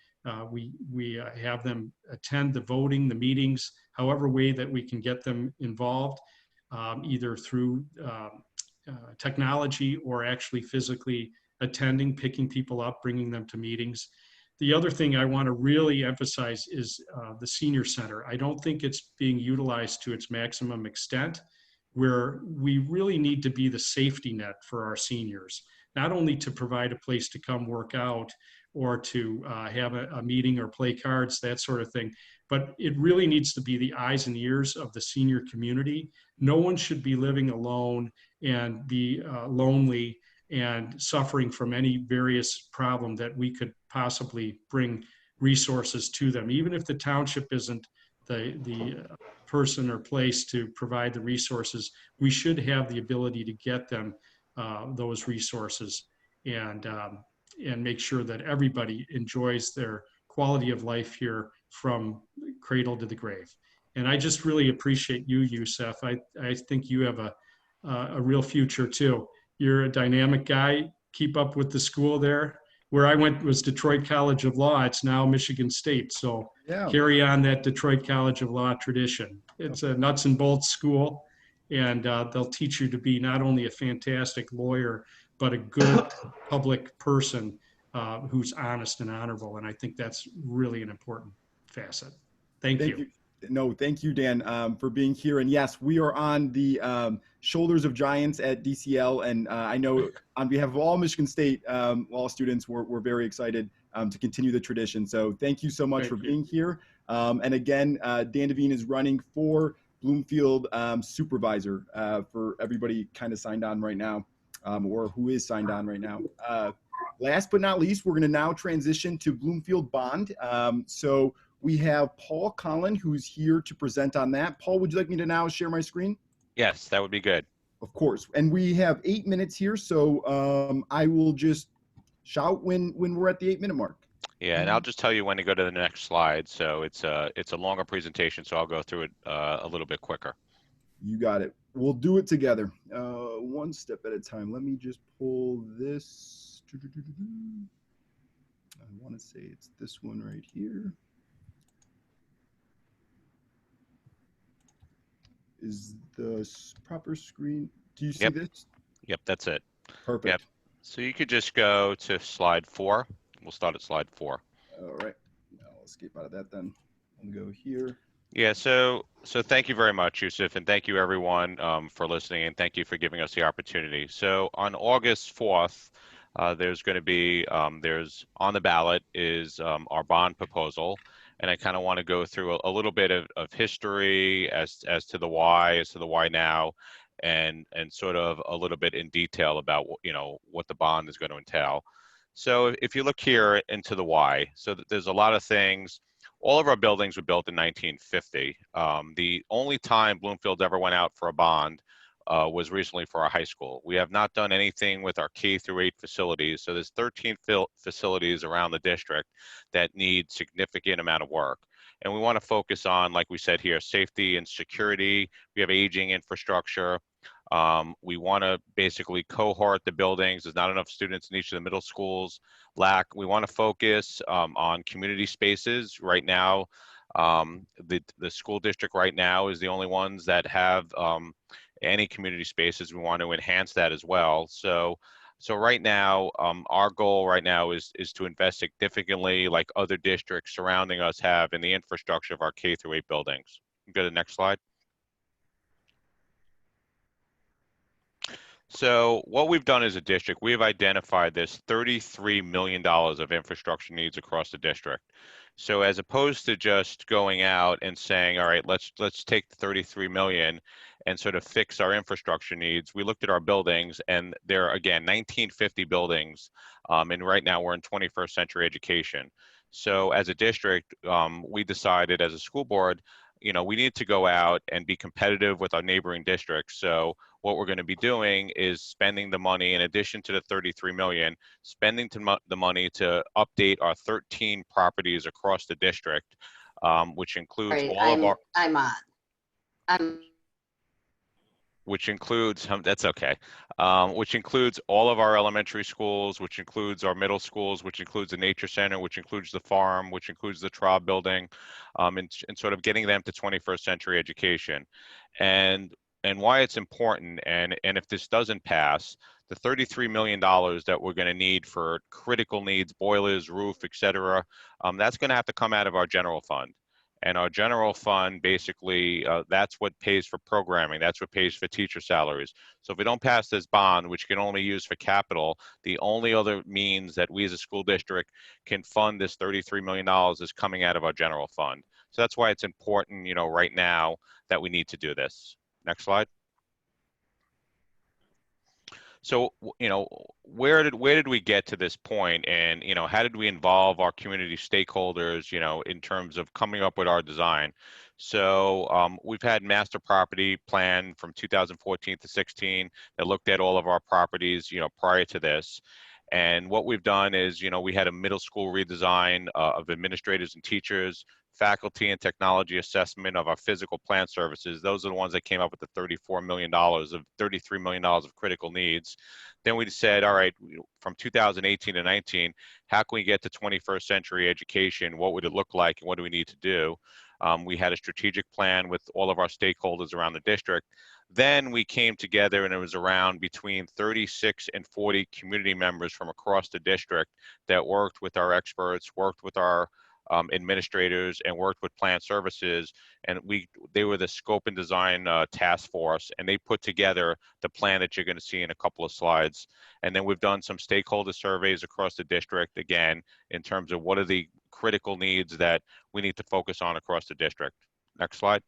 we have them attend the voting, the meetings, however way that we can get them involved. Either through technology or actually physically attending, picking people up, bringing them to meetings. The other thing I want to really emphasize is the senior center. I don't think it's being utilized to its maximum extent, where we really need to be the safety net for our seniors, not only to provide a place to come work out or to have a meeting or play cards, that sort of thing. But it really needs to be the eyes and ears of the senior community. No one should be living alone and be lonely and suffering from any various problem that we could possibly bring resources to them. Even if the township isn't the person or place to provide the resources, we should have the ability to get them those resources, and make sure that everybody enjoys their quality of life here from cradle to the grave. And I just really appreciate you, Youssef. I think you have a real future too. You're a dynamic guy. Keep up with the school there. where I went was Detroit College of Law. It's now Michigan State. So Yeah. carry on that Detroit College of Law tradition. It's a nuts and bolts school, and they'll teach you to be not only a fantastic lawyer, but a good public person who's honest and honorable. And I think that's really an important facet. Thank you. No, thank you, Dan, for being here. And yes, we are on the shoulders of giants at DCL. And I know on behalf of all Michigan State law students, we're very excited to continue the tradition. So thank you so much for being here. And again, Dan Devine is running for Bloomfield Supervisor for everybody kind of signed on right now, or who is signed on right now. Last but not least, we're going to now transition to Bloomfield Bond. So we have Paul Collin, who's here to present on that. Paul, would you like me to now share my screen? Yes, that would be good. Of course. And we have 8 minutes here, so I will just shout when we're at the 8-minute mark. Yeah, and I'll just tell you when to go to the next slide. So it's a longer presentation, so I'll go through it a little bit quicker. You got it. We'll do it together, one step at a time. Let me just pull this. I want to say it's this one right here. Is the proper screen? Do you see this? Yep, that's it. Perfect. Yep. So you could just go to slide 4. We'll start at slide 4. All right. I'll escape out of that then. I'll go here. Yeah, so thank you very much, Yusuf, and thank you everyone for listening, and thank you for giving us the opportunity. So on August 4th, there's going to be, there's on the ballot is our bond proposal. And I kind of want to go through a little bit of history as to the why, now, and sort of a little bit in detail about what the bond is going to entail. So if you look here into the why, so there's a lot of things. All of our buildings were built in 1950. The only time Bloomfield ever went out for a bond was recently for our high school. We have not done anything with our K-8 facilities. So there's 13 facilities around the district that need significant amount of work. And we want to focus on, like we said here, safety and security. We have aging infrastructure. We want to basically cohort the buildings. There's not enough students in each of the middle schools. We want to focus on community spaces. Right now, the school district right now is the only ones that have any community spaces. We want to enhance that as well. So right now, our goal right now is to invest significantly, like other districts surrounding us have, in the infrastructure of our K-8 buildings. Go to the next slide. So what we've done as a district, we have identified this $33 million of infrastructure needs across the district. So as opposed to just going out and saying, all right, let's take the 33 million and sort of fix our infrastructure needs, we looked at our buildings, and they're, again, 1950 buildings, and right now we're in 21st century education. So as a district, we decided as a school board, we need to go out and be competitive with our neighboring districts. So what we're going to be doing is spending the money, in addition to the 33 million, spending the money to update our 13 properties across the district, which includes which includes, that's okay, which includes all of our elementary schools, which includes our middle schools, which includes the nature center, which includes the farm, which includes the trial building, and sort of getting them to 21st century education. And why it's important, and if this doesn't pass, the $33 million that we're going to need for critical needs, boilers, roof, et cetera, that's going to have to come out of our general fund. And our general fund, basically, that's what pays for programming. That's what pays for teacher salaries. So if we don't pass this bond, which can only use for capital, the only other means that we as a school district can fund this $33 million is coming out of our general fund. So that's why it's important, right now, that we need to do this. Next slide. So, where did we get to this point, and, how did we involve our community stakeholders, in terms of coming up with our design? So we've had master property plan from 2014 to 16 that looked at all of our properties, prior to this. And what we've done is, we had a middle school redesign of administrators and teachers faculty and technology assessment of our physical plant services. Those are the ones that came up with the $33 million of critical needs. Then we said, all right, from 2018 to 19, how can we get to 21st century education? What would it look like and what do we need to do? We had a strategic plan with all of our stakeholders around the district. Then we came together and it was around between 36 and 40 community members from across the district that worked with our experts, worked with our administrators, and worked with plant services. And they were the scope and design task force, and they put together the plan that you're going to see in a couple of slides. And then we've done some stakeholder surveys across the district, again, in terms of what are the critical needs that we need to focus on across the district. Next slide.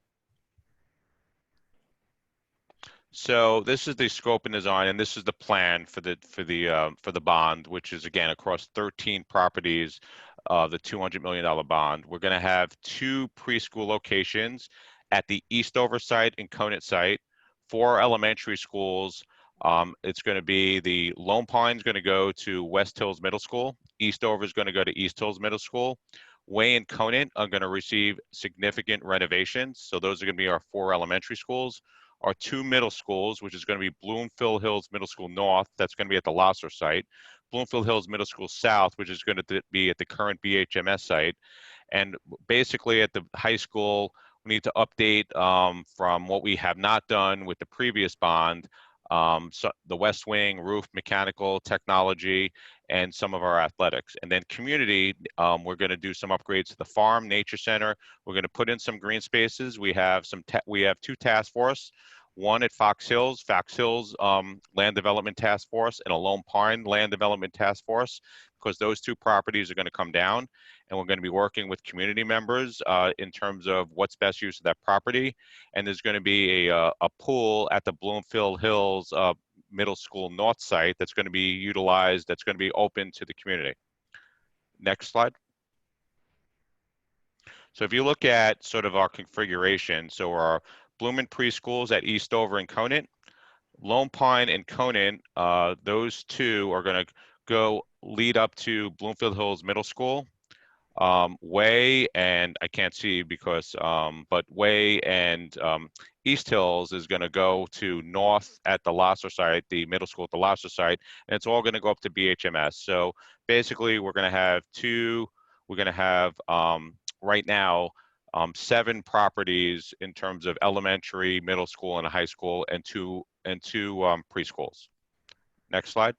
So this is the scope and design, and this is the plan for the bond, which is again across 13 properties of the $200 million bond. We're going to have 2 preschool locations at the Eastover site and Conant site, 4 elementary schools. It's going to be the Lone Pine is going to go to West Hills Middle School. Eastover is going to go to East Hills Middle School. Way and Conant are going to receive significant renovations. So those are going to be our 4 elementary schools. Our 2 middle schools, which is going to be Bloomfield Hills Middle School North, that's going to be at the Lasser site. Bloomfield Hills Middle School South, which is going to be at the current BHMS site. And basically at the high school, we need to update from what we have not done with the previous bond, so the West Wing, roof, mechanical, technology, and some of our athletics. And then community, we're going to do some upgrades to the farm, nature center. We're going to put in some green spaces. We have 2 task force, one at Fox Hills Land Development Task Force, and a Lone Pine Land Development Task Force, because those 2 properties are going to come down, and we're going to be working with community members in terms of what's best use of that property. And there's going to be a pool at the Bloomfield Hills Middle School North site that's going to be utilized, that's going to be open to the community. Next slide. So if you look at sort of our configuration, so our Bloomin' preschools at Eastover and Conant, Lone Pine and Conant, those 2 are going to go lead up to Bloomfield Hills Middle School. Way, and I can't see because, but Way and East Hills is going to go to north at the Lasser site, the middle school at the Lasser site, and it's all going to go up to BHMS. So basically, we're going to have right now 7 properties in terms of elementary, middle school, and a high school, and two preschools. Next slide.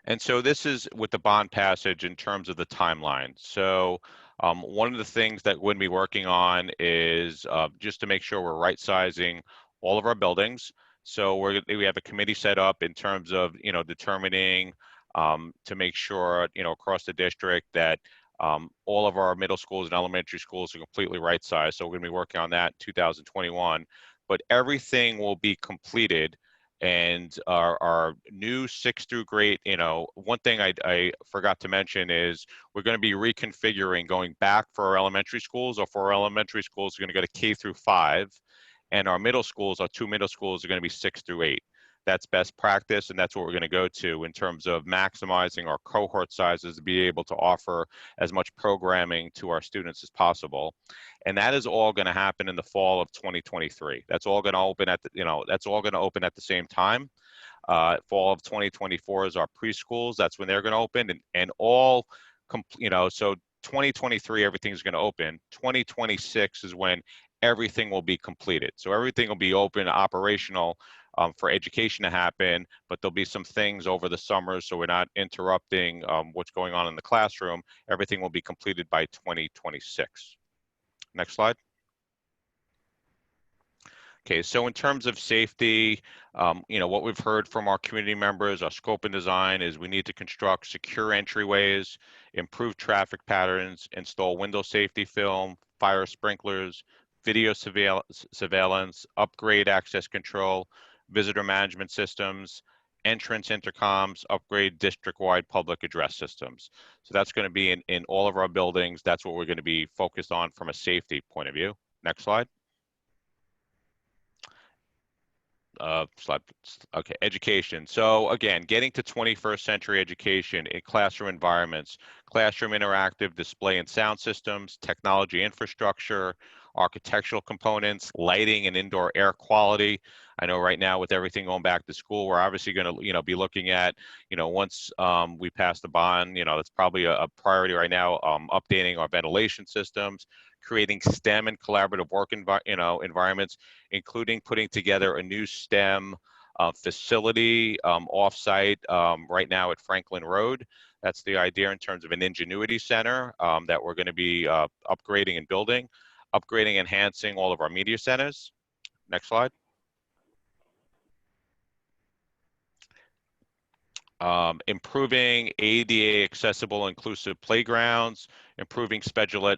And so this is with the bond passage in terms of the timeline. So one of the things that we're going to be working on is just to make sure we're right sizing all of our buildings. So we have a committee set up in terms of, determining to make sure, across the district that all of our middle schools and elementary schools are completely right sized. So we're going to be working on that in 2021. But everything will be completed. And our new 6th through grade, one thing I forgot to mention is we're going to be reconfiguring going back for our elementary schools, or for our elementary schools, we're going to go to K through 5. And our middle schools, our 2 middle schools, are going to be 6 through 8. That's best practice, and that's what we're going to go to in terms of maximizing our cohort sizes to be able to offer as much programming to our students as possible. And that is all going to happen in the fall of 2023. That's all going to open at that's all going to open at the same time. Fall of 2024 is our preschools. That's when they're going to open, and all, so 2023 everything's going to open. 2026 is when everything will be completed. So everything will be open, operational. For education to happen, but there'll be some things over the summer, so we're not interrupting what's going on in the classroom. Everything will be completed by 2026. Next slide. Okay, so in terms of safety, what we've heard from our community members, our scope and design is we need to construct secure entryways, improve traffic patterns, install window safety film, fire sprinklers, video surveillance, upgrade access control, visitor management systems, entrance intercoms, upgrade district-wide public address systems. So that's going to be in all of our buildings. That's what we're going to be focused on from a safety point of view. Next slide. Okay, education. So again, getting to 21st century education in classroom environments, classroom interactive display and sound systems, technology infrastructure, architectural components, lighting and indoor air quality. I know right now with everything going back to school, we're obviously going to, be looking at, once we pass the bond, that's probably a priority right now, updating our ventilation systems, creating STEM and collaborative work environments, including putting together a new STEM facility offsite right now at Franklin Road. That's the idea in terms of an ingenuity center that we're going to be upgrading and building, upgrading, enhancing all of our media centers. Next slide. Improving ADA accessible inclusive playgrounds, improving special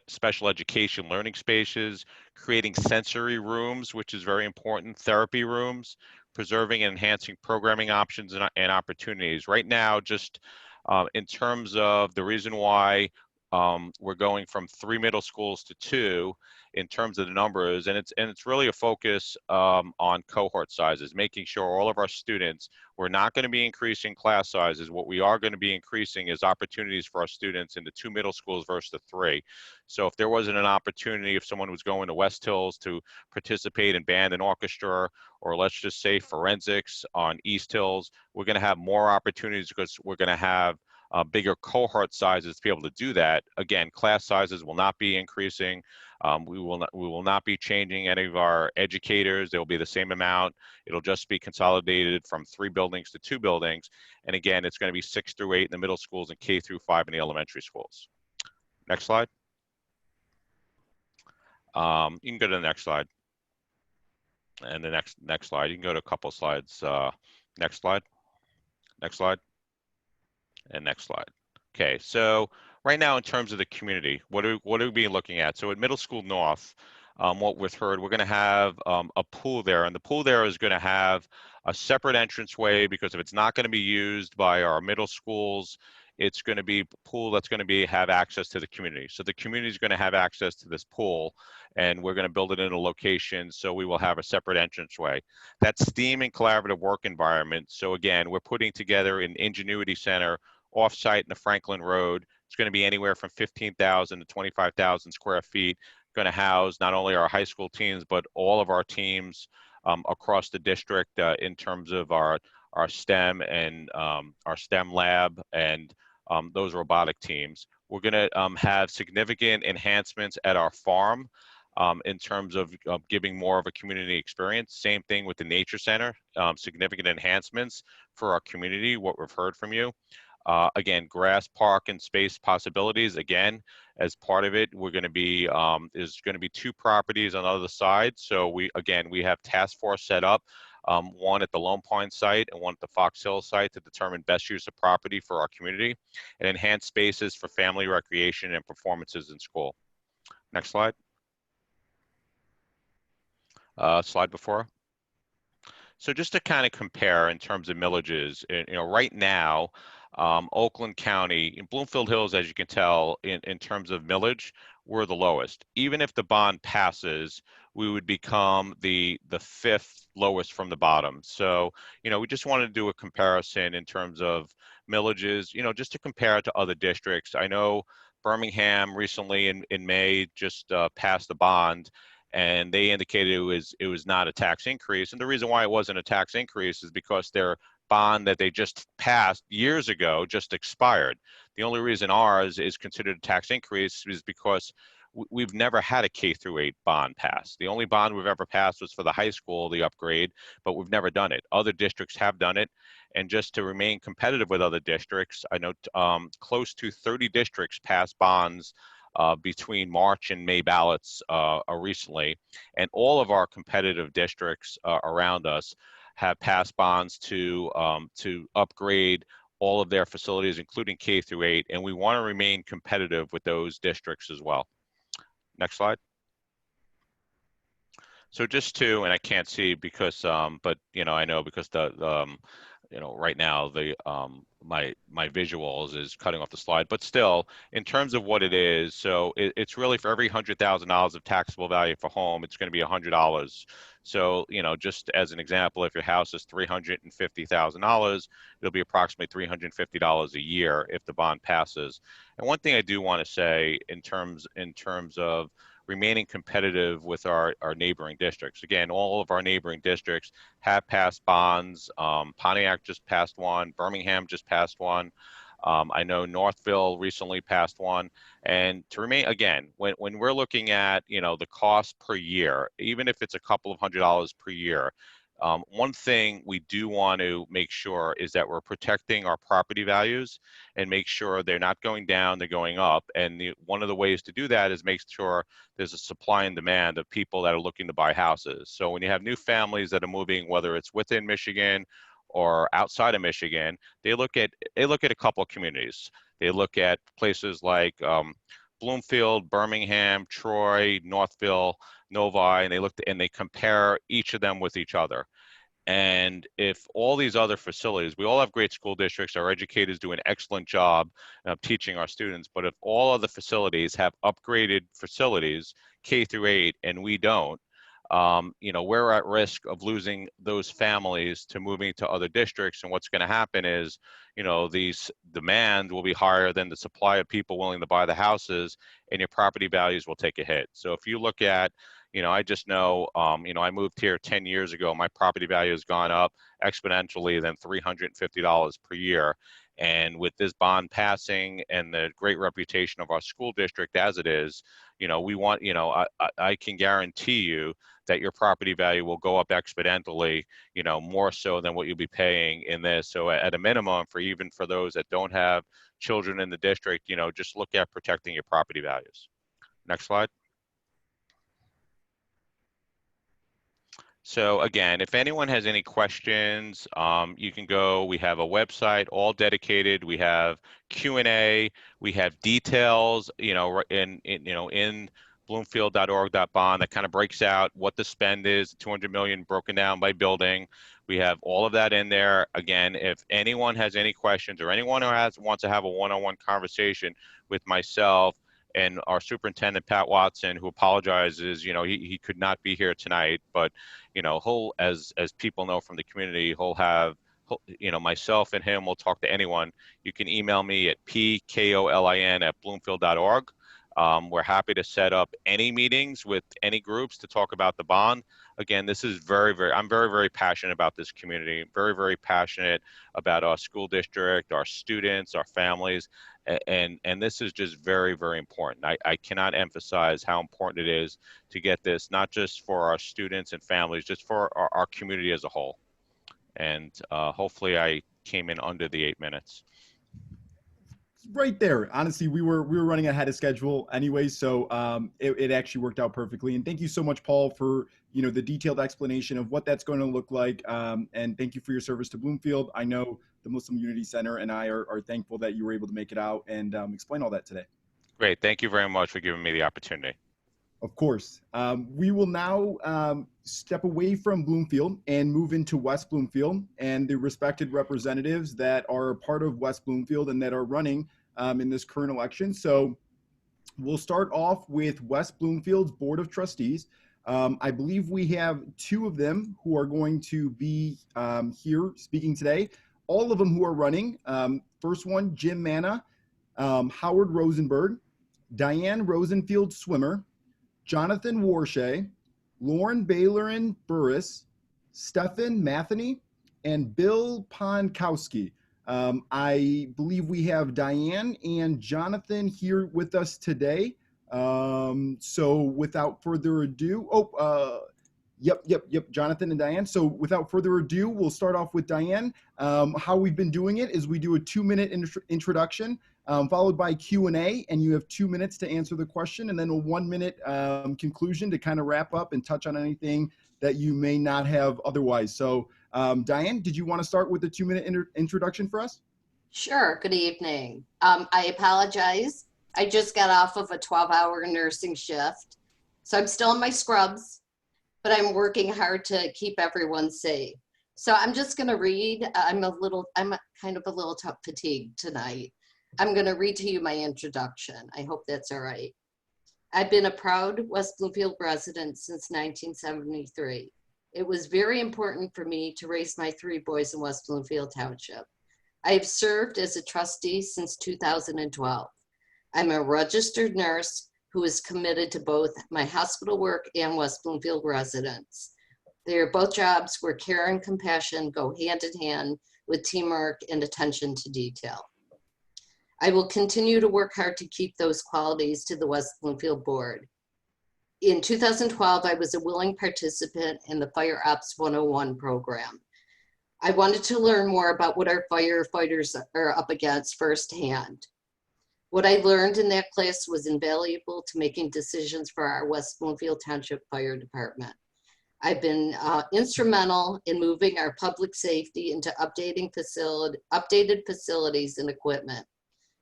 education learning spaces, creating sensory rooms, which is very important, therapy rooms, preserving and enhancing programming options and opportunities. Right now, just in terms of the reason why we're going from 3 middle schools to 2 in terms of the numbers, and it's really a focus on cohort sizes, making sure all of our students, we're not going to be increasing class sizes. What we are going to be increasing is opportunities for our students in the 2 middle schools versus the 3. So if there wasn't an opportunity, if someone was going to West Hills to participate in band and orchestra, or let's just say forensics on East Hills, we're going to have more opportunities because we're going to have bigger cohort sizes to be able to do that. Again, class sizes will not be increasing. We will not be changing any of our educators. They will be the same amount. It'll just be consolidated from 3 buildings to 2 buildings. And again, it's going to be 6 through 8 in the middle schools and K through 5 in the elementary schools. Next slide. You can go to the next slide. And the next slide. You can go to a couple slides. Next slide. Next slide. And next slide. Okay, so right now in terms of the community, what are we be looking at? So at Middle School North, what we've heard, we're going to have a pool there, and the pool there is going to have a separate entranceway because if it's not going to be used by our middle schools, it's going to be a pool that's going to have access to the community. So the community is going to have access to this pool, and we're going to build it in a location so we will have a separate entranceway. That's STEAM and collaborative work environment. So again, we're putting together an ingenuity center offsite in the Franklin Road. It's going to be anywhere from 15,000 to 25,000 square feet. Going to house not only our high school teams, but all of our teams across the district in terms of our STEM and our STEM lab and those robotic teams. We're going to have significant enhancements at our farm in terms of giving more of a community experience. Same thing with the Nature Center, significant enhancements for our community, what we've heard from you. Again, grass, park, and space possibilities. Again, as part of it, we're going to be there's going to be 2 properties on the other side. So we have task force set up, one at the Lone Pine site and one at the Fox Hill site to determine best use of property for our community and enhance spaces for family recreation and performances in school. Next slide. Slide before. So just to kind of compare in terms of millages, right now, Oakland County, in Bloomfield Hills, as you can tell, in terms of millage, we're the lowest. Even if the bond passes, we would become the 5th lowest from the bottom. So, we just want to do a comparison in terms of millages, just to compare it to other districts. I know Birmingham recently in May just passed the bond, and they indicated it was not a tax increase. And the reason why it wasn't a tax increase is because their bond that they just passed years ago just expired. The only reason ours is considered a tax increase is because we've never had a K through 8 bond passed. The only bond we've ever passed was for the high school, the upgrade, but we've never done it. Other districts have done it. And just to remain competitive with other districts, I know close to 30 districts passed bonds between March and May ballots recently. And all of our competitive districts around us have passed bonds to upgrade all of their facilities, including K through 8, and we want to remain competitive with those districts as well. Next slide. So just and I can't see because, but I know because right now the my visuals is cutting off the slide, but still, in terms of what it is, so it's really for every $100,000 of taxable value for home, it's going to be $100. So, just as an example, if your house is $350,000, it'll be approximately $350 a year if the bond passes. And one thing I do want to say in terms of remaining competitive with our neighboring districts. Again, all of our neighboring districts have passed bonds. Pontiac just passed one. Birmingham just passed one. I know Northville recently passed one. And to remain, again, when we're looking at, the cost per year, even if it's a couple of $100s per year, one thing we do want to make sure is that we're protecting our property values and make sure they're not going down, they're going up. And one of the ways to do that is make sure there's a supply and demand of people that are looking to buy houses. So when you have new families that are moving, whether it's within Michigan or outside of Michigan, they look at a couple of communities. They look at places like Bloomfield, Birmingham, Troy, Northville, Novi, and they compare each of them with each other. And if all these other facilities, we all have great school districts, our educators do an excellent job of teaching our students, but if all other facilities have upgraded facilities, K through 8, and we don't, we're at risk of losing those families to moving to other districts. And what's going to happen is, these demand will be higher than the supply of people willing to buy the houses, and your property values will take a hit. So if you look at, I just know, I moved here 10 years ago. My property value has gone up exponentially than $350 per year. And with this bond passing and the great reputation of our school district as it is, we want, I can guarantee you that your property value will go up exponentially, more so than what you'll be paying in this. So at a minimum, even for those that don't have children in the district, just look at protecting your property values. Next slide. So again, if anyone has any questions, you can go. We have a website all dedicated. We have Q&A. We have details, in bloomfield.org.bond that kind of breaks out what the spend is, 200 million broken down by building. We have all of that in there. Again, if anyone has any questions or anyone who wants to have a one-on-one conversation with myself and our superintendent, Pat Watson, who apologizes, he could not be here tonight, but, he'll, as people know from the community, he'll have, myself and him will talk to anyone. You can email me at pkolin@bloomfield.org. We're happy to set up any meetings with any groups to talk about the bond. Again, this is I'm very, very passionate about this community, very, very passionate about our school district, our students, our families. And this is just very, very important. I cannot emphasize how important it is to get this, not just for our students and families, just for our community as a whole. And hopefully I came in under the 8 minutes. Right there. Honestly, we were running ahead of schedule anyway, so it actually worked out perfectly. And thank you so much, Paul, for the detailed explanation of what that's going to look like. And thank you for your service to Bloomfield. I know the Muslim Unity Center and I are thankful that you were able to make it out and explain all that today. Great. Thank you very much for giving me the opportunity. Of course. We will now step away from Bloomfield and move into West Bloomfield and the respected representatives that are a part of West Bloomfield and that are running in this current election. So we'll start off with West Bloomfield's Board of Trustees. I believe we have 2 of them who are going to be here speaking today. All of them who are running. First one, Jim Manna, Howard Rosenberg, Diane Rosenfield Swimmer, Jonathan Warshay, Lauren Baylerin Burris, Stefan Matheny, and Bill Ponkowski. I believe we have Diane and Jonathan here with us today. So without further ado, yep, Jonathan and Diane. So without further ado, we'll start off with Diane. How we've been doing it is we do a 2-minute introduction, followed by Q&A, and you have 2 minutes to answer the question, and then a 1-minute conclusion to kind of wrap up and touch on anything that you may not have otherwise. So Diane, did you want to start with the 2-minute introduction for us? Sure. Good evening. I apologize. I just got off of a 12-hour nursing shift, so I'm still in my scrubs, but I'm working hard to keep everyone safe. So I'm just going to read. I'm kind of a little fatigued tonight. I'm going to read to you my introduction. I hope that's all right. I've been a proud West Bloomfield resident since 1973. It was very important for me to raise my 3 boys in West Bloomfield Township. I have served as a trustee since 2012. I'm a registered nurse who is committed to both my hospital work and West Bloomfield residents. They are both jobs where care and compassion go hand in hand with teamwork and attention to detail. I will continue to work hard to keep those qualities to the West Bloomfield Board. In 2012, I was a willing participant in the Fire Ops 101 program. I wanted to learn more about what our firefighters are up against firsthand. What I learned in that class was invaluable to making decisions for our West Bloomfield Township Fire Department. I've been instrumental in moving our public safety into updated facilities and equipment,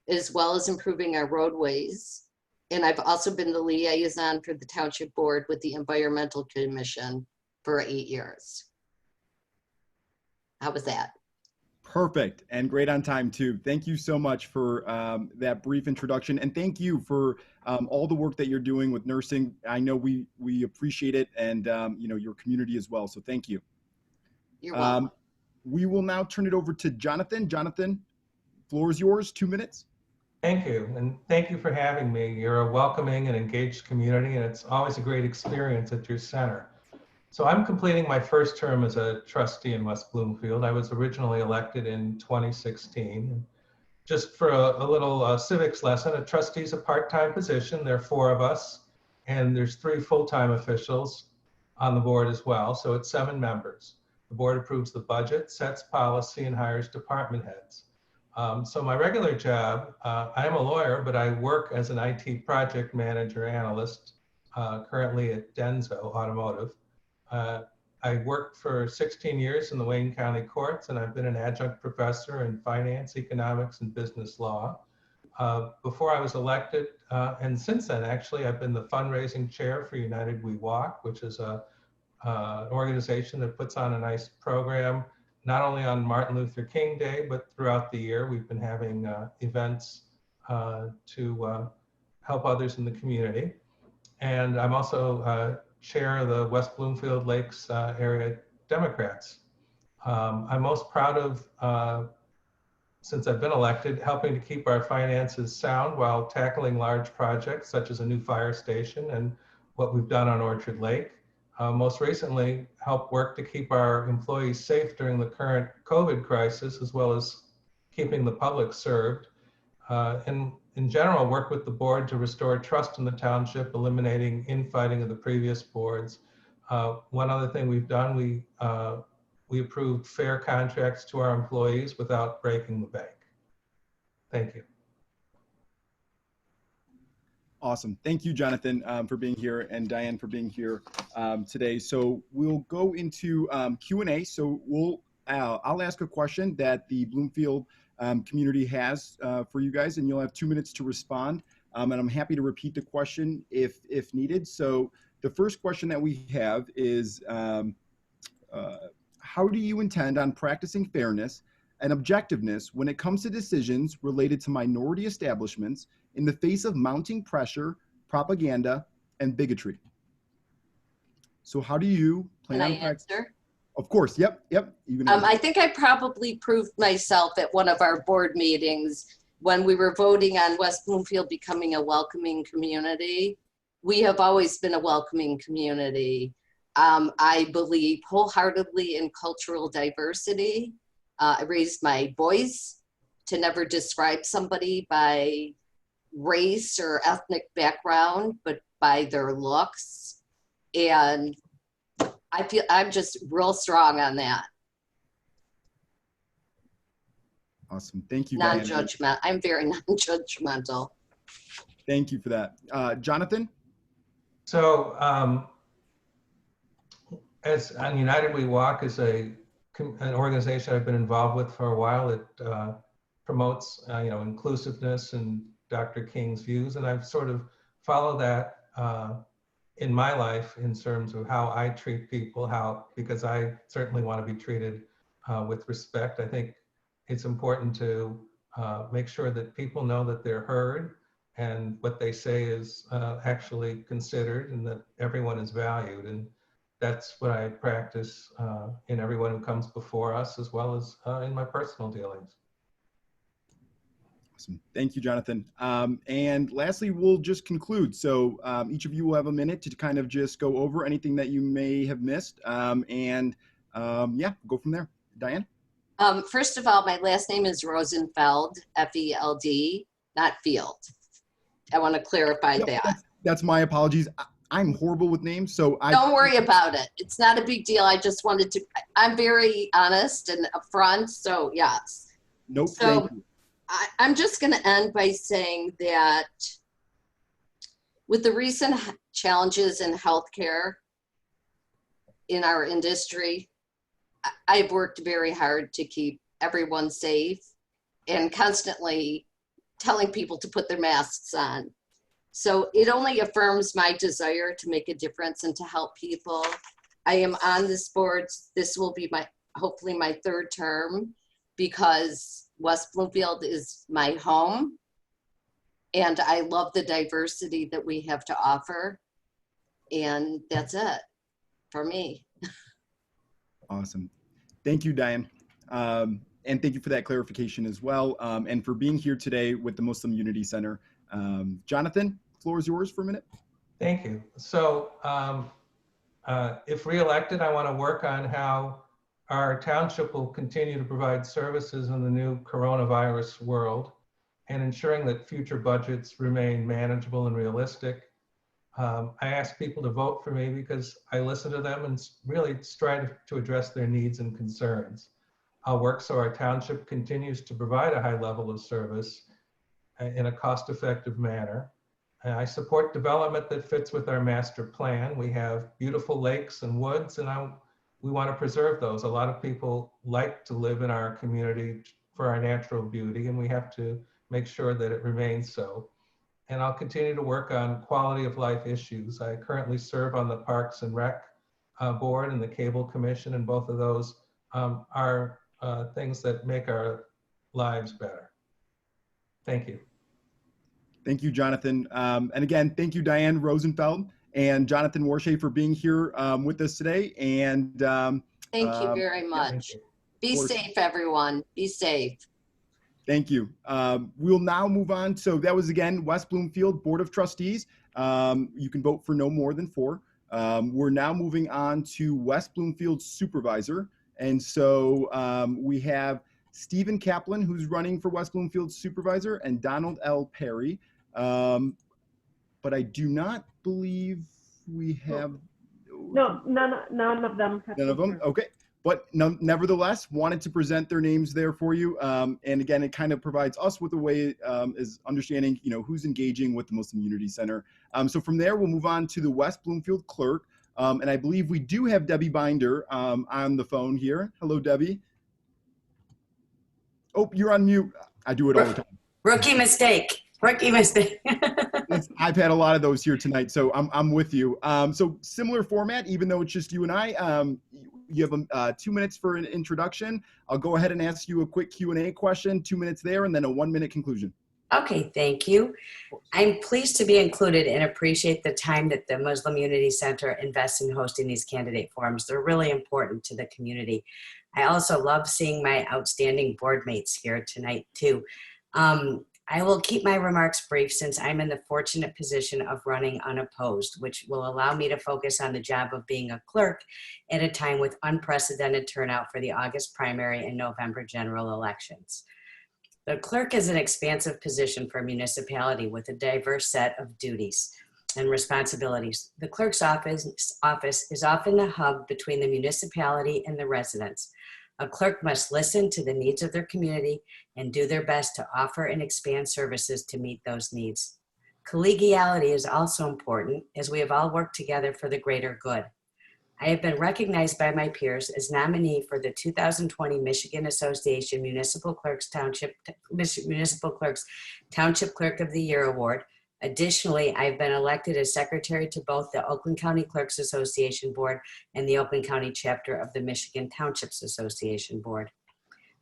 as well as improving our roadways. And I've also been the liaison for the Township Board with the Environmental Commission for 8 years. How was that? Perfect, and great on time too. Thank you so much for that brief introduction, and thank you for all the work that you're doing with nursing. I know we appreciate it, and you know, your community as well. So thank you. You're welcome. We will now turn it over to Jonathan. Jonathan, floor is yours. 2 minutes. Thank you, and thank you for having me. You're a welcoming and engaged community, and it's always a great experience at your center. So I'm completing my first term as a trustee in West Bloomfield. I was originally elected in 2016. Just for a little civics lesson, a trustee is a part-time position. There are 4 of us, and there's 3 full-time officials on the board as well. So it's 7 members. The board approves the budget, sets policy, and hires department heads. So my regular job, I am a lawyer, but I work as an IT project manager analyst, currently at Denso Automotive. I worked for 16 years in the Wayne County courts, and I've been an adjunct professor in finance, economics, and business law. Before I was elected, and since then, actually, I've been the fundraising chair for United We Walk, which is an organization that puts on a nice program, not only on Martin Luther King Day, but throughout the year. We've been having events to help others in the community. And I'm also chair of the West Bloomfield Lakes area Democrats. I'm most proud of, since I've been elected, helping to keep our finances sound while tackling large projects such as a new fire station and what we've done on Orchard Lake. Most recently, help work to keep our employees safe during the current COVID crisis, as well as keeping the public served. And in general, work with the board to restore trust in the township, eliminating infighting of the previous boards. One other thing we've done, we approved fair contracts to our employees without breaking the bank. Thank you. Awesome. Thank you, Jonathan, for being here, and Diane for being here today. So we'll go into Q&A. So I'll ask a question that the Bloomfield community has for you guys, and you'll have 2 minutes to respond. And I'm happy to repeat the question if needed. So the first question that we have is, how do you intend on practicing fairness and objectiveness when it comes to decisions related to minority establishments in the face of mounting pressure, propaganda, and bigotry? So how do you plan on practicing? Of course, yep. I think I probably proved myself at one of our board meetings when we were voting on West Bloomfield becoming a welcoming community. We have always been a welcoming community. I believe wholeheartedly in cultural diversity. I raised my boys to never describe somebody by race or ethnic background, but by their looks. And I feel I'm just real strong on that. Awesome. Thank you. Non-judgmental. I'm very non-judgmental. Thank you for that. Jonathan? So as on United We Walk is an organization I've been involved with for a while. It promotes inclusiveness and Dr. King's views, and I've sort of followed that in my life in terms of how I treat people, because I certainly want to be treated with respect. I think it's important to make sure that people know that they're heard and what they say is actually considered and that everyone is valued. And that's what I practice in everyone who comes before us, as well as in my personal dealings. Awesome. Thank you, Jonathan. And lastly, we'll just conclude. So each of you will have a minute to kind of just go over anything that you may have missed. Yeah, go from there. Diane? First of all, my last name is Rosenfeld, F-E-L-D, not Field. I want to clarify that. That's my apologies. I'm horrible with names, so don't worry about it. It's not a big deal. I just wanted to, I'm very honest and upfront, so yes. Nope, so thank you. I'm just going to end by saying that with the recent challenges in healthcare in our industry, I've worked very hard to keep everyone safe and constantly telling people to put their masks on. So it only affirms my desire to make a difference and to help people. I am on this board. This will be hopefully my third term, because West Bloomfield is my home. And I love the diversity that we have to offer. And that's it for me. Awesome. Thank you, Diane. And thank you for that clarification as well. And for being here today with the Muslim Unity Center. Jonathan, the floor is yours for a minute. Thank you. So if reelected, I want to work on how our township will continue to provide services in the new coronavirus world and ensuring that future budgets remain manageable and realistic. I ask people to vote for me because I listen to them and really strive to address their needs and concerns. I'll work so our township continues to provide a high level of service in a cost-effective manner. I support development that fits with our master plan. We have beautiful lakes and woods, and we want to preserve those. A lot of people like to live in our community for our natural beauty, and we have to make sure that it remains so. And I'll continue to work on quality of life issues. I currently serve on the Parks and Rec Board and the Cable Commission, and both of those are things that make our lives better. Thank you. Thank you, Jonathan. And again, thank you, Diane Rosenfeld and Jonathan Warshay for being here with us today. And thank you very much. Be safe, everyone. Be safe. Thank you. We'll now move on. So that was, again, West Bloomfield Board of Trustees. You can vote for no more than 4. We're now moving on to West Bloomfield Supervisor. And so we have Stephen Kaplan, who's running for West Bloomfield Supervisor, and Donald L. Perry. But I do not believe we have. No, none of them. None of them? Okay. But nevertheless, wanted to present their names there for you. And again, it kind of provides us with a way is understanding, who's engaging with the Muslim Unity Center. So from there, we'll move on to the West Bloomfield Clerk. And I believe we do have Debbie Binder on the phone here. Hello, Debbie. Oh, you're on mute. I do it all the time. Rookie mistake. Rookie mistake. I've had a lot of those here tonight, so I'm with you. So similar format, even though it's just you and I. You have 2 minutes for an introduction. I'll go ahead and ask you a quick Q&A question, 2 minutes there, and then a 1-minute conclusion. Okay, thank you. I'm pleased to be included and appreciate the time that the Muslim Unity Center invests in hosting these candidate forums. They're really important to the community. I also love seeing my outstanding board mates here tonight too. I will keep my remarks brief since I'm in the fortunate position of running unopposed, which will allow me to focus on the job of being a clerk at a time with unprecedented turnout for the August primary and November general elections. The clerk is an expansive position for a municipality with a diverse set of duties and responsibilities. The clerk's office is often the hub between the municipality and the residents. A clerk must listen to the needs of their community and do their best to offer and expand services to meet those needs. Collegiality is also important as we have all worked together for the greater good. I have been recognized by my peers as nominee for the 2020 Michigan Association Municipal Clerks Township Clerk of the Year Award, Additionally, I've been elected as secretary to both the Oakland County Clerks Association Board and the Oakland County chapter of the Michigan Townships Association Board.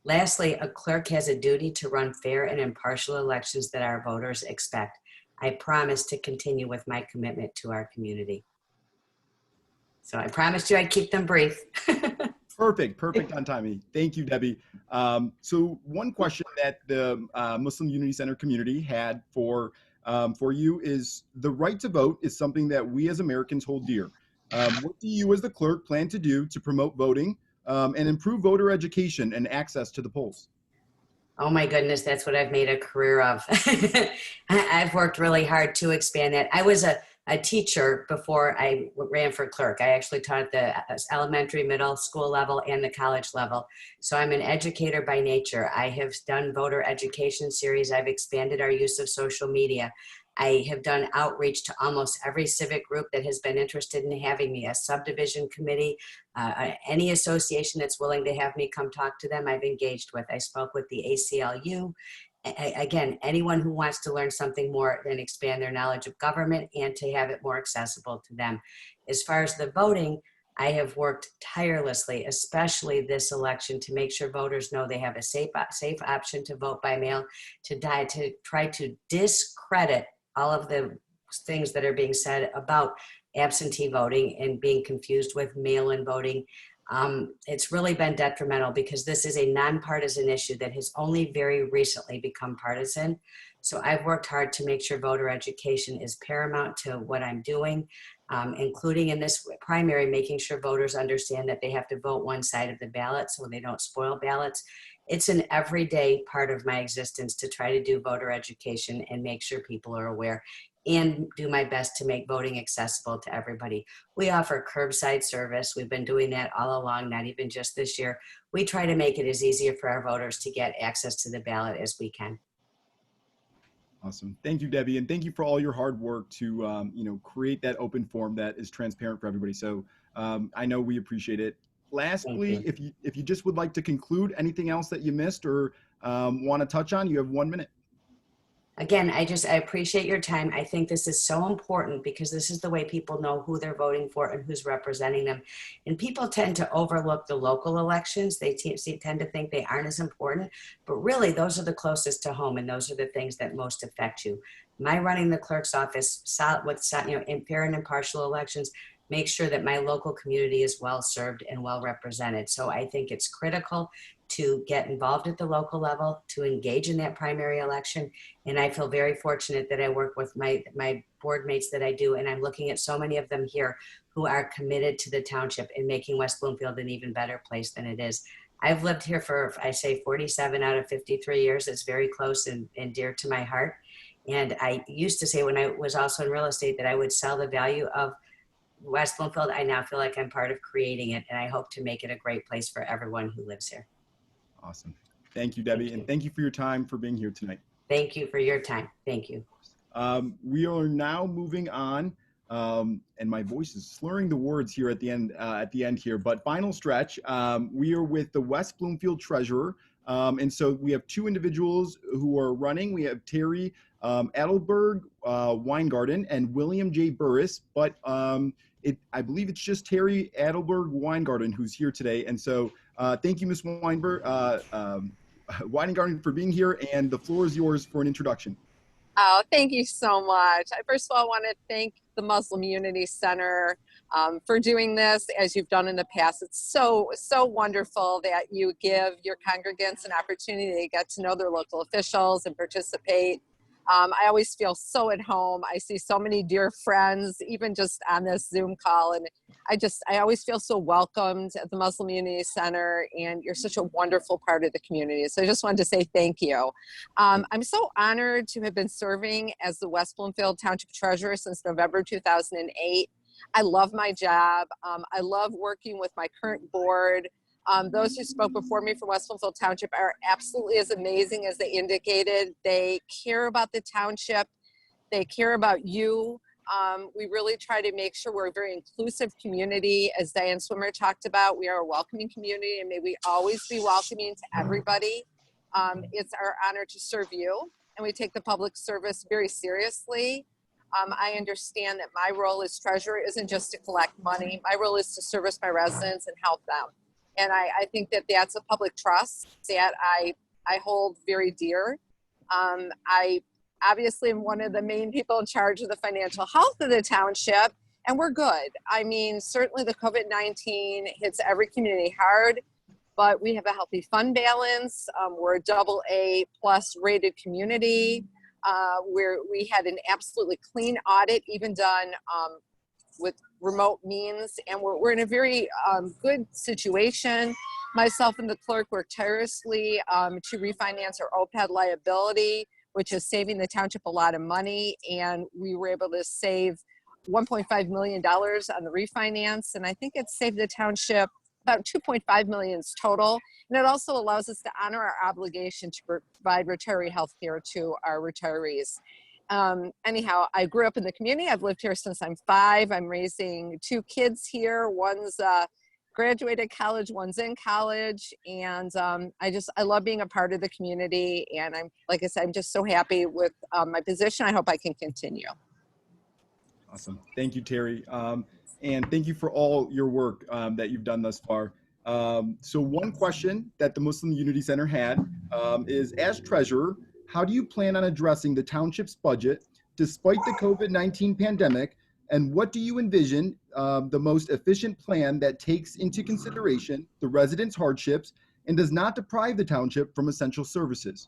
Lastly, a clerk has a duty to run fair and impartial elections that our voters expect. I promise to continue with my commitment to our community. So I promised you I'd keep them brief. Perfect on timing. Thank you, Debbie. So one question that the Muslim Unity Center community had for you is the right to vote is something that we as Americans hold dear. What do you as the clerk plan to do to promote voting and improve voter education and access to the polls? Oh my goodness, that's what I've made a career of. I've worked really hard to expand that. I was a teacher before I ran for clerk. I actually taught at the elementary, middle school level and the college level. So I'm an educator by nature. I have done voter education series. I've expanded our use of social media. I have done outreach to almost every civic group that has been interested in having me, a subdivision committee, any association that's willing to have me come talk to them, I've engaged with. I spoke with the ACLU. Again, anyone who wants to learn something more and expand their knowledge of government and to have it more accessible to them. As far as the voting, I have worked tirelessly, especially this election, to make sure voters know they have a safe option to vote by mail, to try to discredit all of the things that are being said about absentee voting and being confused with mail-in voting. It's really been detrimental because this is a nonpartisan issue that has only very recently become partisan. So I've worked hard to make sure voter education is paramount to what I'm doing, including in this primary, making sure voters understand that they have to vote one side of the ballot so they don't spoil ballots. It's an everyday part of my existence to try to do voter education and make sure people are aware and do my best to make voting accessible to everybody. We offer curbside service. We've been doing that all along, not even just this year. We try to make it as easier for our voters to get access to the ballot as we can. Awesome. Thank you, Debbie. And thank you for all your hard work to, create that open forum that is transparent for everybody. So I know we appreciate it. Lastly, if you just would like to conclude anything else that you missed or want to touch on, you have 1 minute. Again, I appreciate your time. I think this is so important because this is the way people know who they're voting for and who's representing them. And people tend to overlook the local elections. They tend to think they aren't as important, but really those are the closest to home and those are the things that most affect you. My running the clerk's office with in fair and impartial elections make sure that my local community is well served and well represented. So I think it's critical to get involved at the local level, to engage in that primary election. And I feel very fortunate that I work with my board mates that I do. And I'm looking at so many of them here who are committed to the township and making West Bloomfield an even better place than it is. I've lived here for, I say 47 out of 53 years. It's very close and dear to my heart. And I used to say when I was also in real estate that I would sell the value of West Bloomfield. I now feel like I'm part of creating it, and I hope to make it a great place for everyone who lives here. Awesome. Thank you, Debbie. And thank you for your time for being here tonight. Thank you for your time. Thank you. We are now moving on, and my voice is slurring the words here at the end here, but final stretch. We are with the West Bloomfield Treasurer. And so we have two individuals who are running. We have Terry Adelberg Weingarten and William J. Burris, but I believe it's just Terry Adelberg Weingarten who's here today. And so thank you, Ms. Weingarten, for being here, and the floor is yours for an introduction. Oh, thank you so much. I first of all want to thank the Muslim Unity Center for doing this as you've done in the past. It's so wonderful that you give your congregants an opportunity to get to know their local officials and participate. I always feel so at home. I see so many dear friends, even just on this Zoom call. And I always feel so welcomed at the Muslim Unity Center, and you're such a wonderful part of the community. So I just wanted to say thank you. I'm so honored to have been serving as the West Bloomfield Township Treasurer since November 2008. I love my job. I love working with my current board. Those who spoke before me from West Bloomfield Township are absolutely as amazing as they indicated. They care about the township. They care about you. We really try to make sure we're a very inclusive community. As Diane Swimmer talked about, we are a welcoming community, and may we always be welcoming to everybody. It's our honor to serve you, and we take the public service very seriously. I understand that my role as treasurer isn't just to collect money. My role is to service my residents and help them. And I think that that's a public trust that I hold very dear. I obviously am one of the main people in charge of the financial health of the township, and we're good. I mean, certainly the COVID-19 hits every community hard, but we have a healthy fund balance. We're a AA+ rated community. We had an absolutely clean audit, even done with remote means, and we're in a very good situation. Myself and the clerk worked tirelessly to refinance our OPEB liability, which is saving the township a lot of money, and we were able to save $1.5 million on the refinance, and I think it saved the township about $2.5 million total. And it also allows us to honor our obligation to provide retiree health care to our retirees. Anyhow, I grew up in the community. I've lived here since I'm 5. I'm raising 2 kids here. One's graduated college, one's in college. And I love being a part of the community. And like I said, I'm just so happy with my position. I hope I can continue. Awesome. Thank you, Terry. And thank you for all your work that you've done thus far. So one question that the Muslim Unity Center had is, as treasurer, how do you plan on addressing the township's budget despite the COVID-19 pandemic? And what do you envision the most efficient plan that takes into consideration the residents' hardships and does not deprive the township from essential services?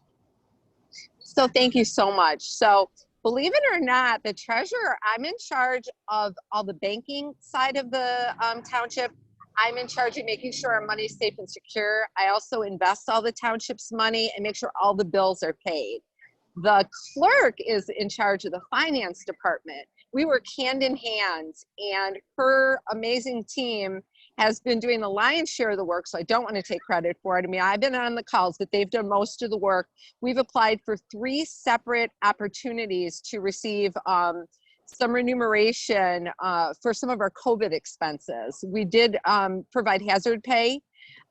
So thank you so much. So believe it or not, the treasurer, I'm in charge of all the banking side of the township. I'm in charge of making sure our money is safe and secure. I also invest all the township's money and make sure all the bills are paid. The clerk is in charge of the finance department. We work hand in hand, and her amazing team has been doing the lion's share of the work, so I don't want to take credit for it. I mean, I've been on the calls, but they've done most of the work. We've applied for 3 separate opportunities to receive some remuneration for some of our COVID expenses. We did provide hazard pay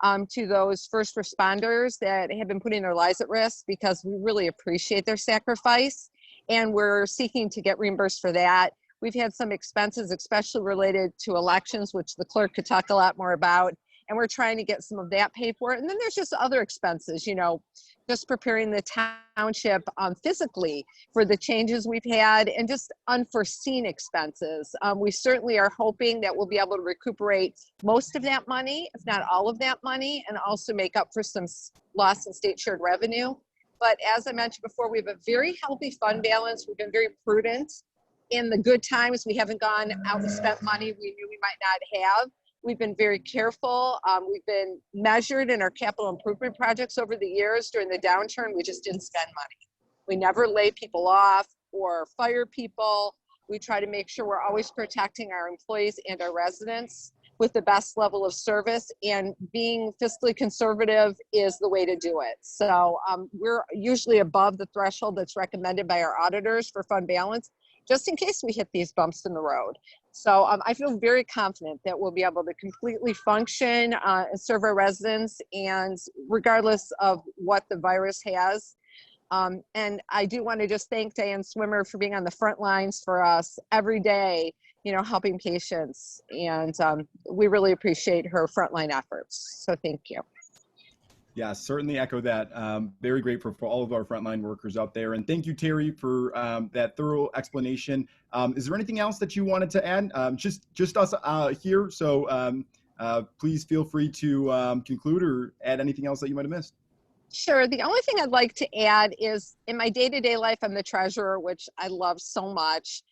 to those first responders that have been putting their lives at risk, because we really appreciate their sacrifice, and we're seeking to get reimbursed for that. We've had some expenses, especially related to elections, which the clerk could talk a lot more about, and we're trying to get some of that paid for. And then there's just other expenses, you know, just preparing the township physically for the changes we've had, and just unforeseen expenses. We certainly are hoping that we'll be able to recuperate most of that money, if not all of that money, and also make up for some loss in state shared revenue. But as I mentioned before, we have a very healthy fund balance. We've been very prudent. In the good times, we haven't gone out and spent money we knew we might not have. We've been very careful. We've been measured in our capital improvement projects over the years. During the downturn, we just didn't spend money. We never lay people off or fire people. We try to make sure we're always protecting our employees and our residents with the best level of service, and being fiscally conservative is the way to do it. So we're usually above the threshold that's recommended by our auditors for fund balance, just in case we hit these bumps in the road. So I feel very confident that we'll be able to completely function and serve our residents, and regardless of what the virus has. And I do want to just thank Diane Swimmer for being on the front lines for us every day, you know, helping patients. And we really appreciate her frontline efforts. So thank you. Yeah, certainly echo that. Very grateful for all of our frontline workers out there. And thank you, Terry, for that thorough explanation. Is there anything else that you wanted to add? Just us here. So please feel free to conclude or add anything else that you might have missed. Sure. The only thing I'd like to add is, in my day-to-day life, I'm the treasurer, which I love so much.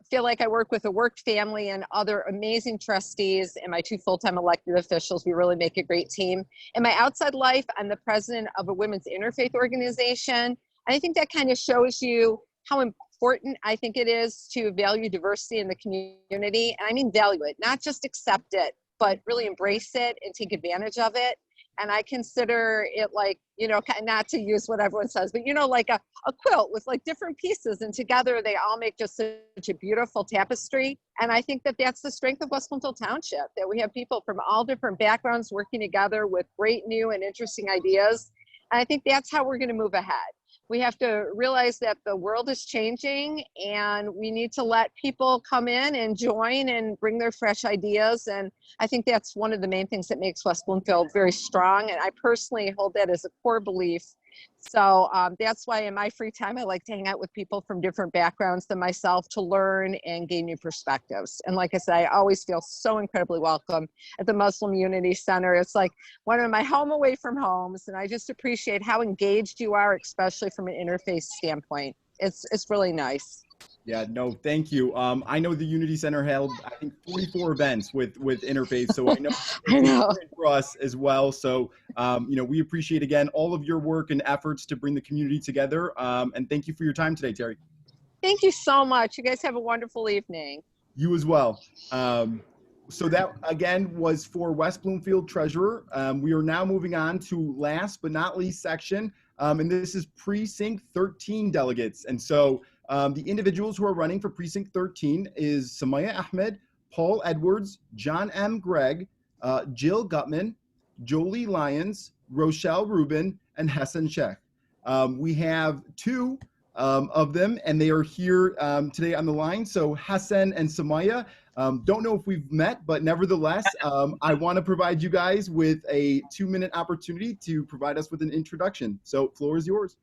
Feel like I work with a work family and other amazing trustees and my 2 full-time elected officials. We really make a great team. In my outside life, I'm the president of a women's interfaith organization. And I think that kind of shows you how important I think it is to value diversity in the community. And I mean value it, not just accept it, but really embrace it and take advantage of it. And I consider it like, you know, not to use what everyone says, but, you know, like a quilt with like different pieces, and together they all make just such a beautiful tapestry. And I think that that's the strength of West Bloomfield Township, that we have people from all different backgrounds working together with great new and interesting ideas. And I think that's how we're going to move ahead. we have to realize that the world is changing and we need to let people come in and join and bring their fresh ideas. And I think that's one of the main things that makes West Bloomfield very strong. And I personally hold that as a core belief. So that's why in my free time, I like to hang out with people from different backgrounds than myself to learn and gain new perspectives. And like I said, I always feel so incredibly welcome at the Muslim Unity Center. It's like one of my home away from homes. And I just appreciate how engaged you are, especially from an interfaith standpoint. It's really nice. Yeah, no, thank you. I know the Unity Center held, I think, 44 events with Interfaith, so I know it's for us as well. So, we appreciate, again, all of your work and efforts to bring the community together. And thank you for your time today, Terry. Thank you so much. You guys have a wonderful evening. You as well. So that, again, was for West Bloomfield Treasurer. We are now moving on to last but not least section, and this is Precinct 13 delegates. And so the individuals who are running for Precinct 13 is Samaya Ahmed, Paul Edwards, John M. Gregg, Jill Gutman, Jolie Lyons, Rochelle Rubin, and Hassan Sheikh. We have two of them, and they are here today on the line. So Hassan and Samaya, don't know if we've met, but nevertheless, I want to provide you guys with a 2-minute opportunity to provide us with an introduction. So floor is yours.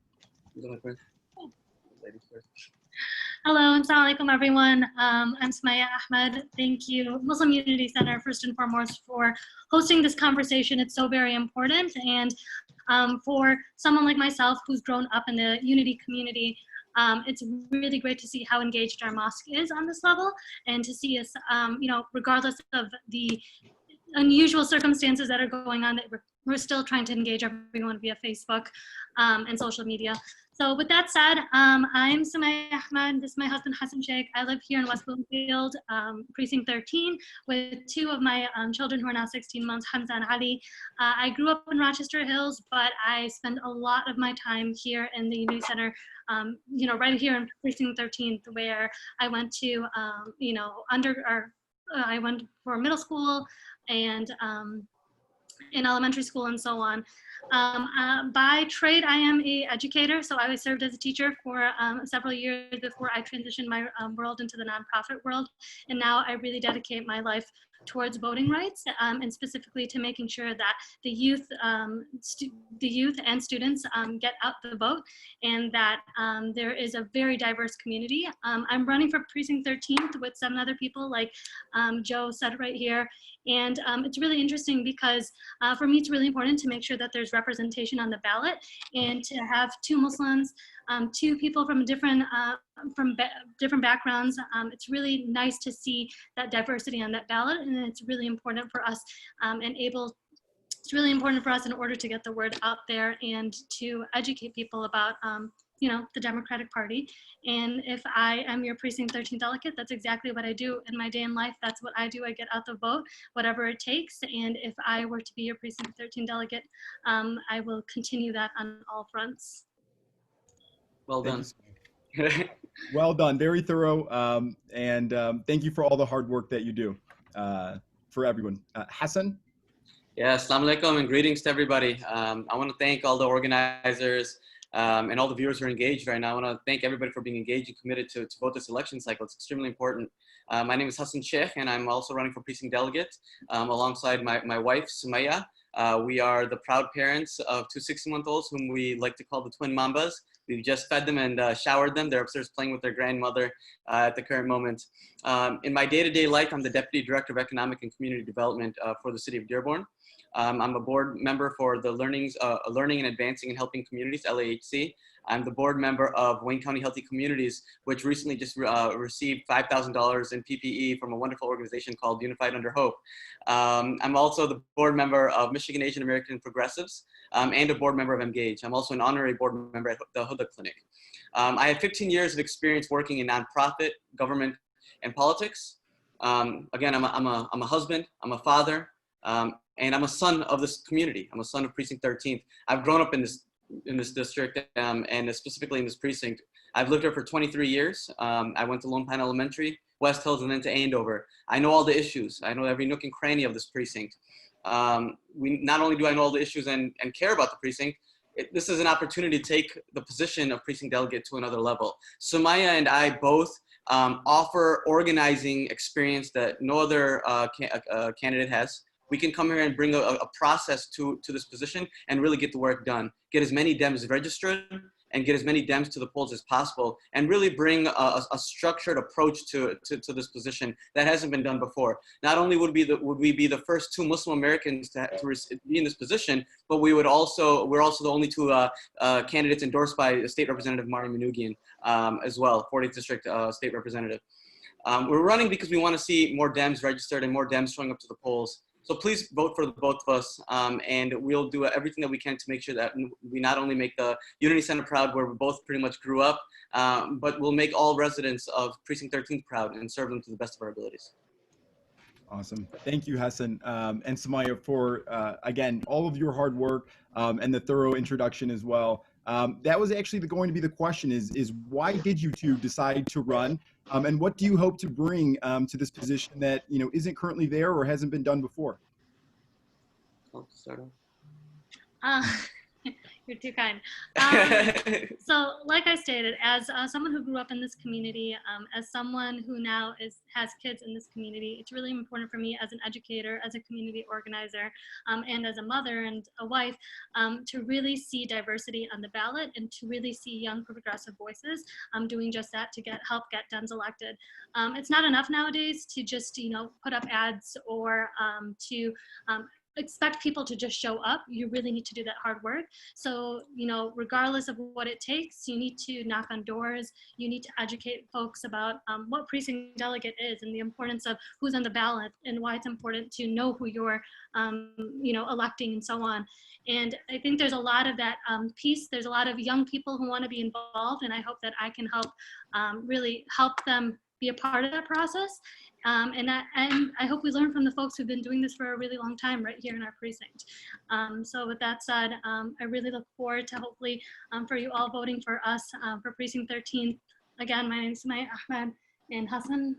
Hello, assalamu alaikum everyone. I'm Smiley Ahmed. Thank you, Muslim Unity Center, first and foremost, for hosting this conversation. It's so very important. And for someone like myself who's grown up in the Unity community, it's really great to see how engaged our mosque is on this level, and to see us, regardless of the unusual circumstances that are going on, that we're still trying to engage everyone via Facebook and social media. So with that said, I'm Samaya Ahmed. This is my husband, Hassan Sheikh. I live here in West Bloomfield, Precinct 13, with two of my children who are now 16 months, Hamza and Ali. I grew up in Rochester Hills, but I spend a lot of my time here in the Unity Center, right here in Precinct 13, where I went to, I went for middle school and in elementary school and so on. By trade, I am an educator, so I served as a teacher for several years before I transitioned my world into the nonprofit world. And now I really dedicate my life towards voting rights, and specifically to making sure that the youth and students get out the vote, and that there is a very diverse community. I'm running for Precinct 13 with 7 other people, like Joe said right here. And it's really interesting because for me, it's really important to make sure that there's representation on the ballot, and to have 2 Muslims, 2 people from different backgrounds. It's really nice to see that diversity on that ballot, and it's really important for us it's really important for us in order to get the word out there and to educate people about the Democratic Party. And if I am your Precinct 13 delegate, that's exactly what I do in my day in life. That's what I do. I get out the vote, whatever it takes. And if I were to be your Precinct 13 delegate, I will continue that on all fronts. Well done. Well done. Very thorough. And thank you for all the hard work that you do for everyone. Hassan? Yeah, assalamu alaikum and greetings to everybody. I want to thank all the organizers and all the viewers who are engaged right now. I want to thank everybody for being engaged and committed to vote this election cycle. It's extremely important. My name is Hassan Sheikh, and I'm also running for Precinct Delegate alongside my wife, Sumaya. We are the proud parents of 2 16-month-olds whom we like to call the twin mambas. We've just fed them and showered them. They're upstairs playing with their grandmother at the current moment. In my day-to-day life, I'm the Deputy Director of Economic and Community Development for the City of Dearborn. I'm a board member for the Learning and Advancing and Helping Communities, LAHC. I'm the board member of Wayne County Healthy Communities, which recently just received $5,000 in PPE from a wonderful organization called Unified Under Hope. I'm also the board member of Michigan Asian American Progressives and a board member of Engage. I'm also an honorary board member at the Huda Clinic. I have 15 years of experience working in nonprofit, government, and politics. Again, I'm a husband, I'm a father, and I'm a son of this community. I'm a son of Precinct 13. I've grown up in this district and specifically in this precinct. I've lived here for 23 years. I went to Lone Pine Elementary, West Hills, and then to Andover. I know all the issues. I know every nook and cranny of this precinct. Not only do I know all the issues and care about the precinct, this is an opportunity to take the position of precinct delegate to another level. Sumaya and I both offer organizing experience that no other candidate has. We can come here and bring a process to this position and really get the work done. Get as many Dems registered and get as many Dems to the polls as possible, and really bring a structured approach to this position that hasn't been done before. Not only would we be the first 2 Muslim Americans to be in this position, but we're also the only 2 candidates endorsed by State Representative Mari Manoogian as well, 40th District State Representative. We're running because we want to see more Dems registered and more Dems showing up to the polls. So please vote for the both of us, and we'll do everything that we can to make sure that we not only make the Unity Center proud, where we both pretty much grew up, but we'll make all residents of Precinct 13 proud and serve them to the best of our abilities. Awesome. Thank you, Hassan and Sumaya, for, again, all of your hard work and the thorough introduction as well. That was actually going to be the question is why did you 2 decide to run? And what do you hope to bring to this position that, isn't currently there or hasn't been done before? I'll start off. You're too kind. So like I stated, as someone who grew up in this community, as someone who now has kids in this community, it's really important for me as an educator, as a community organizer, and as a mother and a wife, to really see diversity on the ballot and to really see young progressive voices doing just that to help get Dems elected. It's not enough nowadays to just put up ads or to expect people to just show up. You really need to do that hard work. So, regardless of what it takes, you need to knock on doors. You need to educate folks about what precinct delegate is and the importance of who's on the ballot and why it's important to know who you're, electing and so on. And I think there's a lot of that piece. There's a lot of young people who want to be involved, and I hope that I can help really help them be a part of that process. And I hope we learn from the folks who've been doing this for a really long time right here in our precinct. So with that said, I really look forward to hopefully for you all voting for us for Precinct 13. Again, my name is Smiley Ahmed, and Hassan,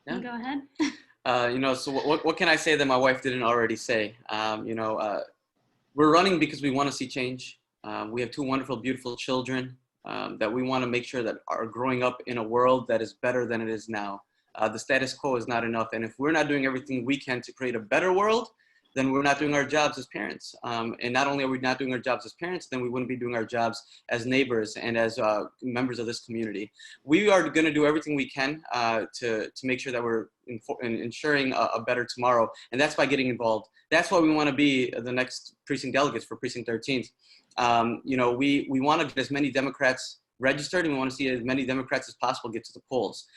you go ahead. So what can I say that my wife didn't already say? We're running because we want to see change. We have 2 wonderful, beautiful children that we want to make sure that are growing up in a world that is better than it is now. The status quo is not enough. And if we're not doing everything we can to create a better world, then we're not doing our jobs as parents. And not only are we not doing our jobs as parents, then we wouldn't be doing our jobs as neighbors and as members of this community. We are going to do everything we can to make sure that we're ensuring a better tomorrow. And that's by getting involved. That's why we want to be the next precinct delegates for Precinct 13. We want to get as many Democrats registered, and we want to see as many Democrats as possible get to the polls.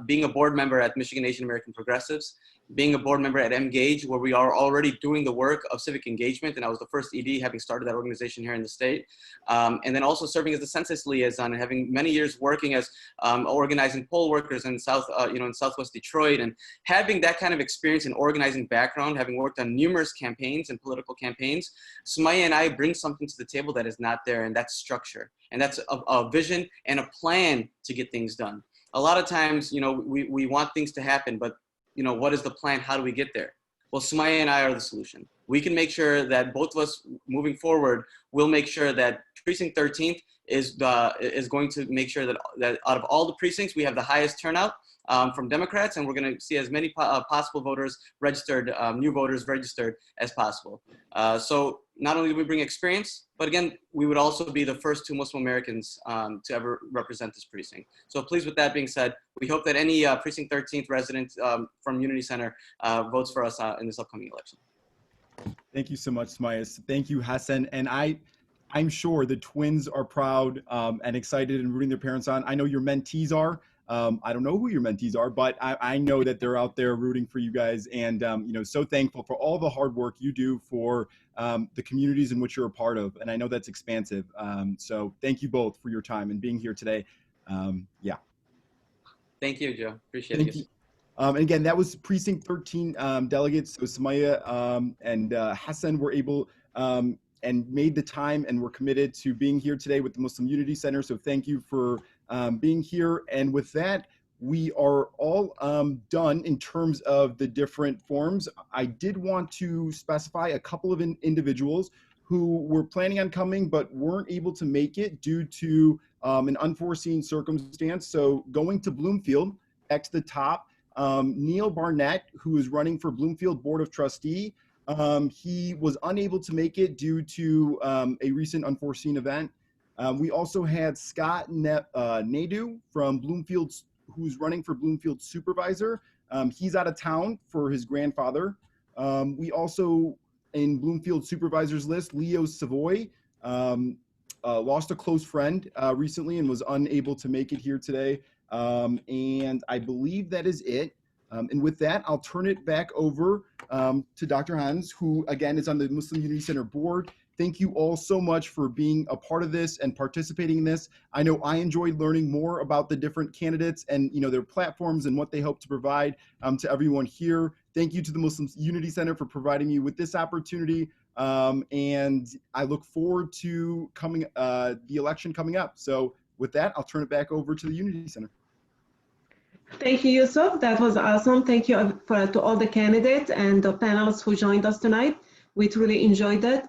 Being a board member at Michigan Asian American Progressives, being a board member at Engage, where we are already doing the work of civic engagement, and I was the first ED having started that organization here in the state, and then also serving as the census liaison and having many years working as organizing poll workers in in Southwest Detroit, and having that kind of experience in organizing background, having worked on numerous campaigns and political campaigns, Sumaya and I bring something to the table that is not there, and that's structure, and that's a vision and a plan to get things done. A lot of times, we want things to happen, but what is the plan? How do we get there? Well, Sumaya and I are the solution. We can make sure that both of us moving forward will make sure that Precinct 13th is going to make sure that out of all the precincts, we have the highest turnout from Democrats, and we're going to see as many possible voters registered, new voters registered as possible. So not only do we bring experience, but again, we would also be the first 2 Muslim Americans to ever represent this precinct. So please, with that being said, we hope that any Precinct 13th resident from Unity Center votes for us in this upcoming election. Thank you so much, Sumaya. Thank you, Hassan. And I'm sure the twins are proud and excited and rooting their parents on. I know your mentees are. I don't know who your mentees are, but I know that they're out there rooting for you guys, and so thankful for all the hard work you do for the communities in which you're a part of, and I know that's expansive. So thank you both for your time and being here today. Yeah. Thank you, Joe. Appreciate it. And again, that was Precinct 13 delegates. So Sumaya and Hassan were able and made the time and were committed to being here today with the Muslim Unity Center. So thank you for being here. And with that, we are all done in terms of the different forms. I did want to specify a couple of individuals who were planning on coming but weren't able to make it due to an unforeseen circumstance. So going to Bloomfield, back to the top, Neil Barnett, who is running for Bloomfield Board of Trustee, he was unable to make it due to a recent unforeseen event. We also had Scott Nadu from Bloomfield, who's running for Bloomfield Supervisor. He's out of town for his grandfather. We also, in Bloomfield Supervisor's list, Leo Savoy lost a close friend recently and was unable to make it here today. And I believe that is it. And with that, I'll turn it back over to Dr. Hans, who again is on the Muslim Unity Center board. Thank you all so much for being a part of this and participating in this. I know I enjoyed learning more about the different candidates and their platforms and what they hope to provide to everyone here. Thank you to the Muslim Unity Center for providing me with this opportunity. And I look forward to the election coming up. So with that, I'll turn it back over to the Unity Center. Thank you, Yusuf. That was awesome. Thank you to all the candidates and the panelists who joined us tonight. We truly enjoyed it.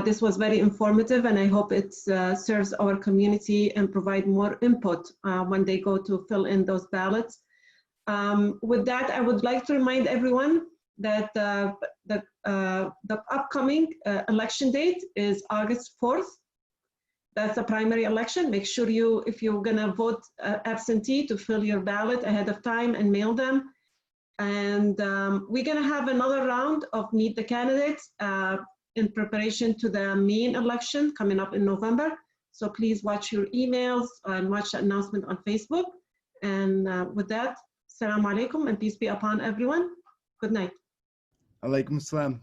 This was very informative, and I hope it serves our community and provide more input when they go to fill in those ballots. With that, I would like to remind everyone that the upcoming election date is August 4th. That's the primary election. Make sure if you're gonna vote absentee, to fill your ballot ahead of time and mail them. And we're gonna have another round of Meet the Candidates in preparation to the main election coming up in November. So please watch your emails and watch the announcement on Facebook. And with that, Assalamu alaikum and peace be upon everyone. Good night. Alaikum salam.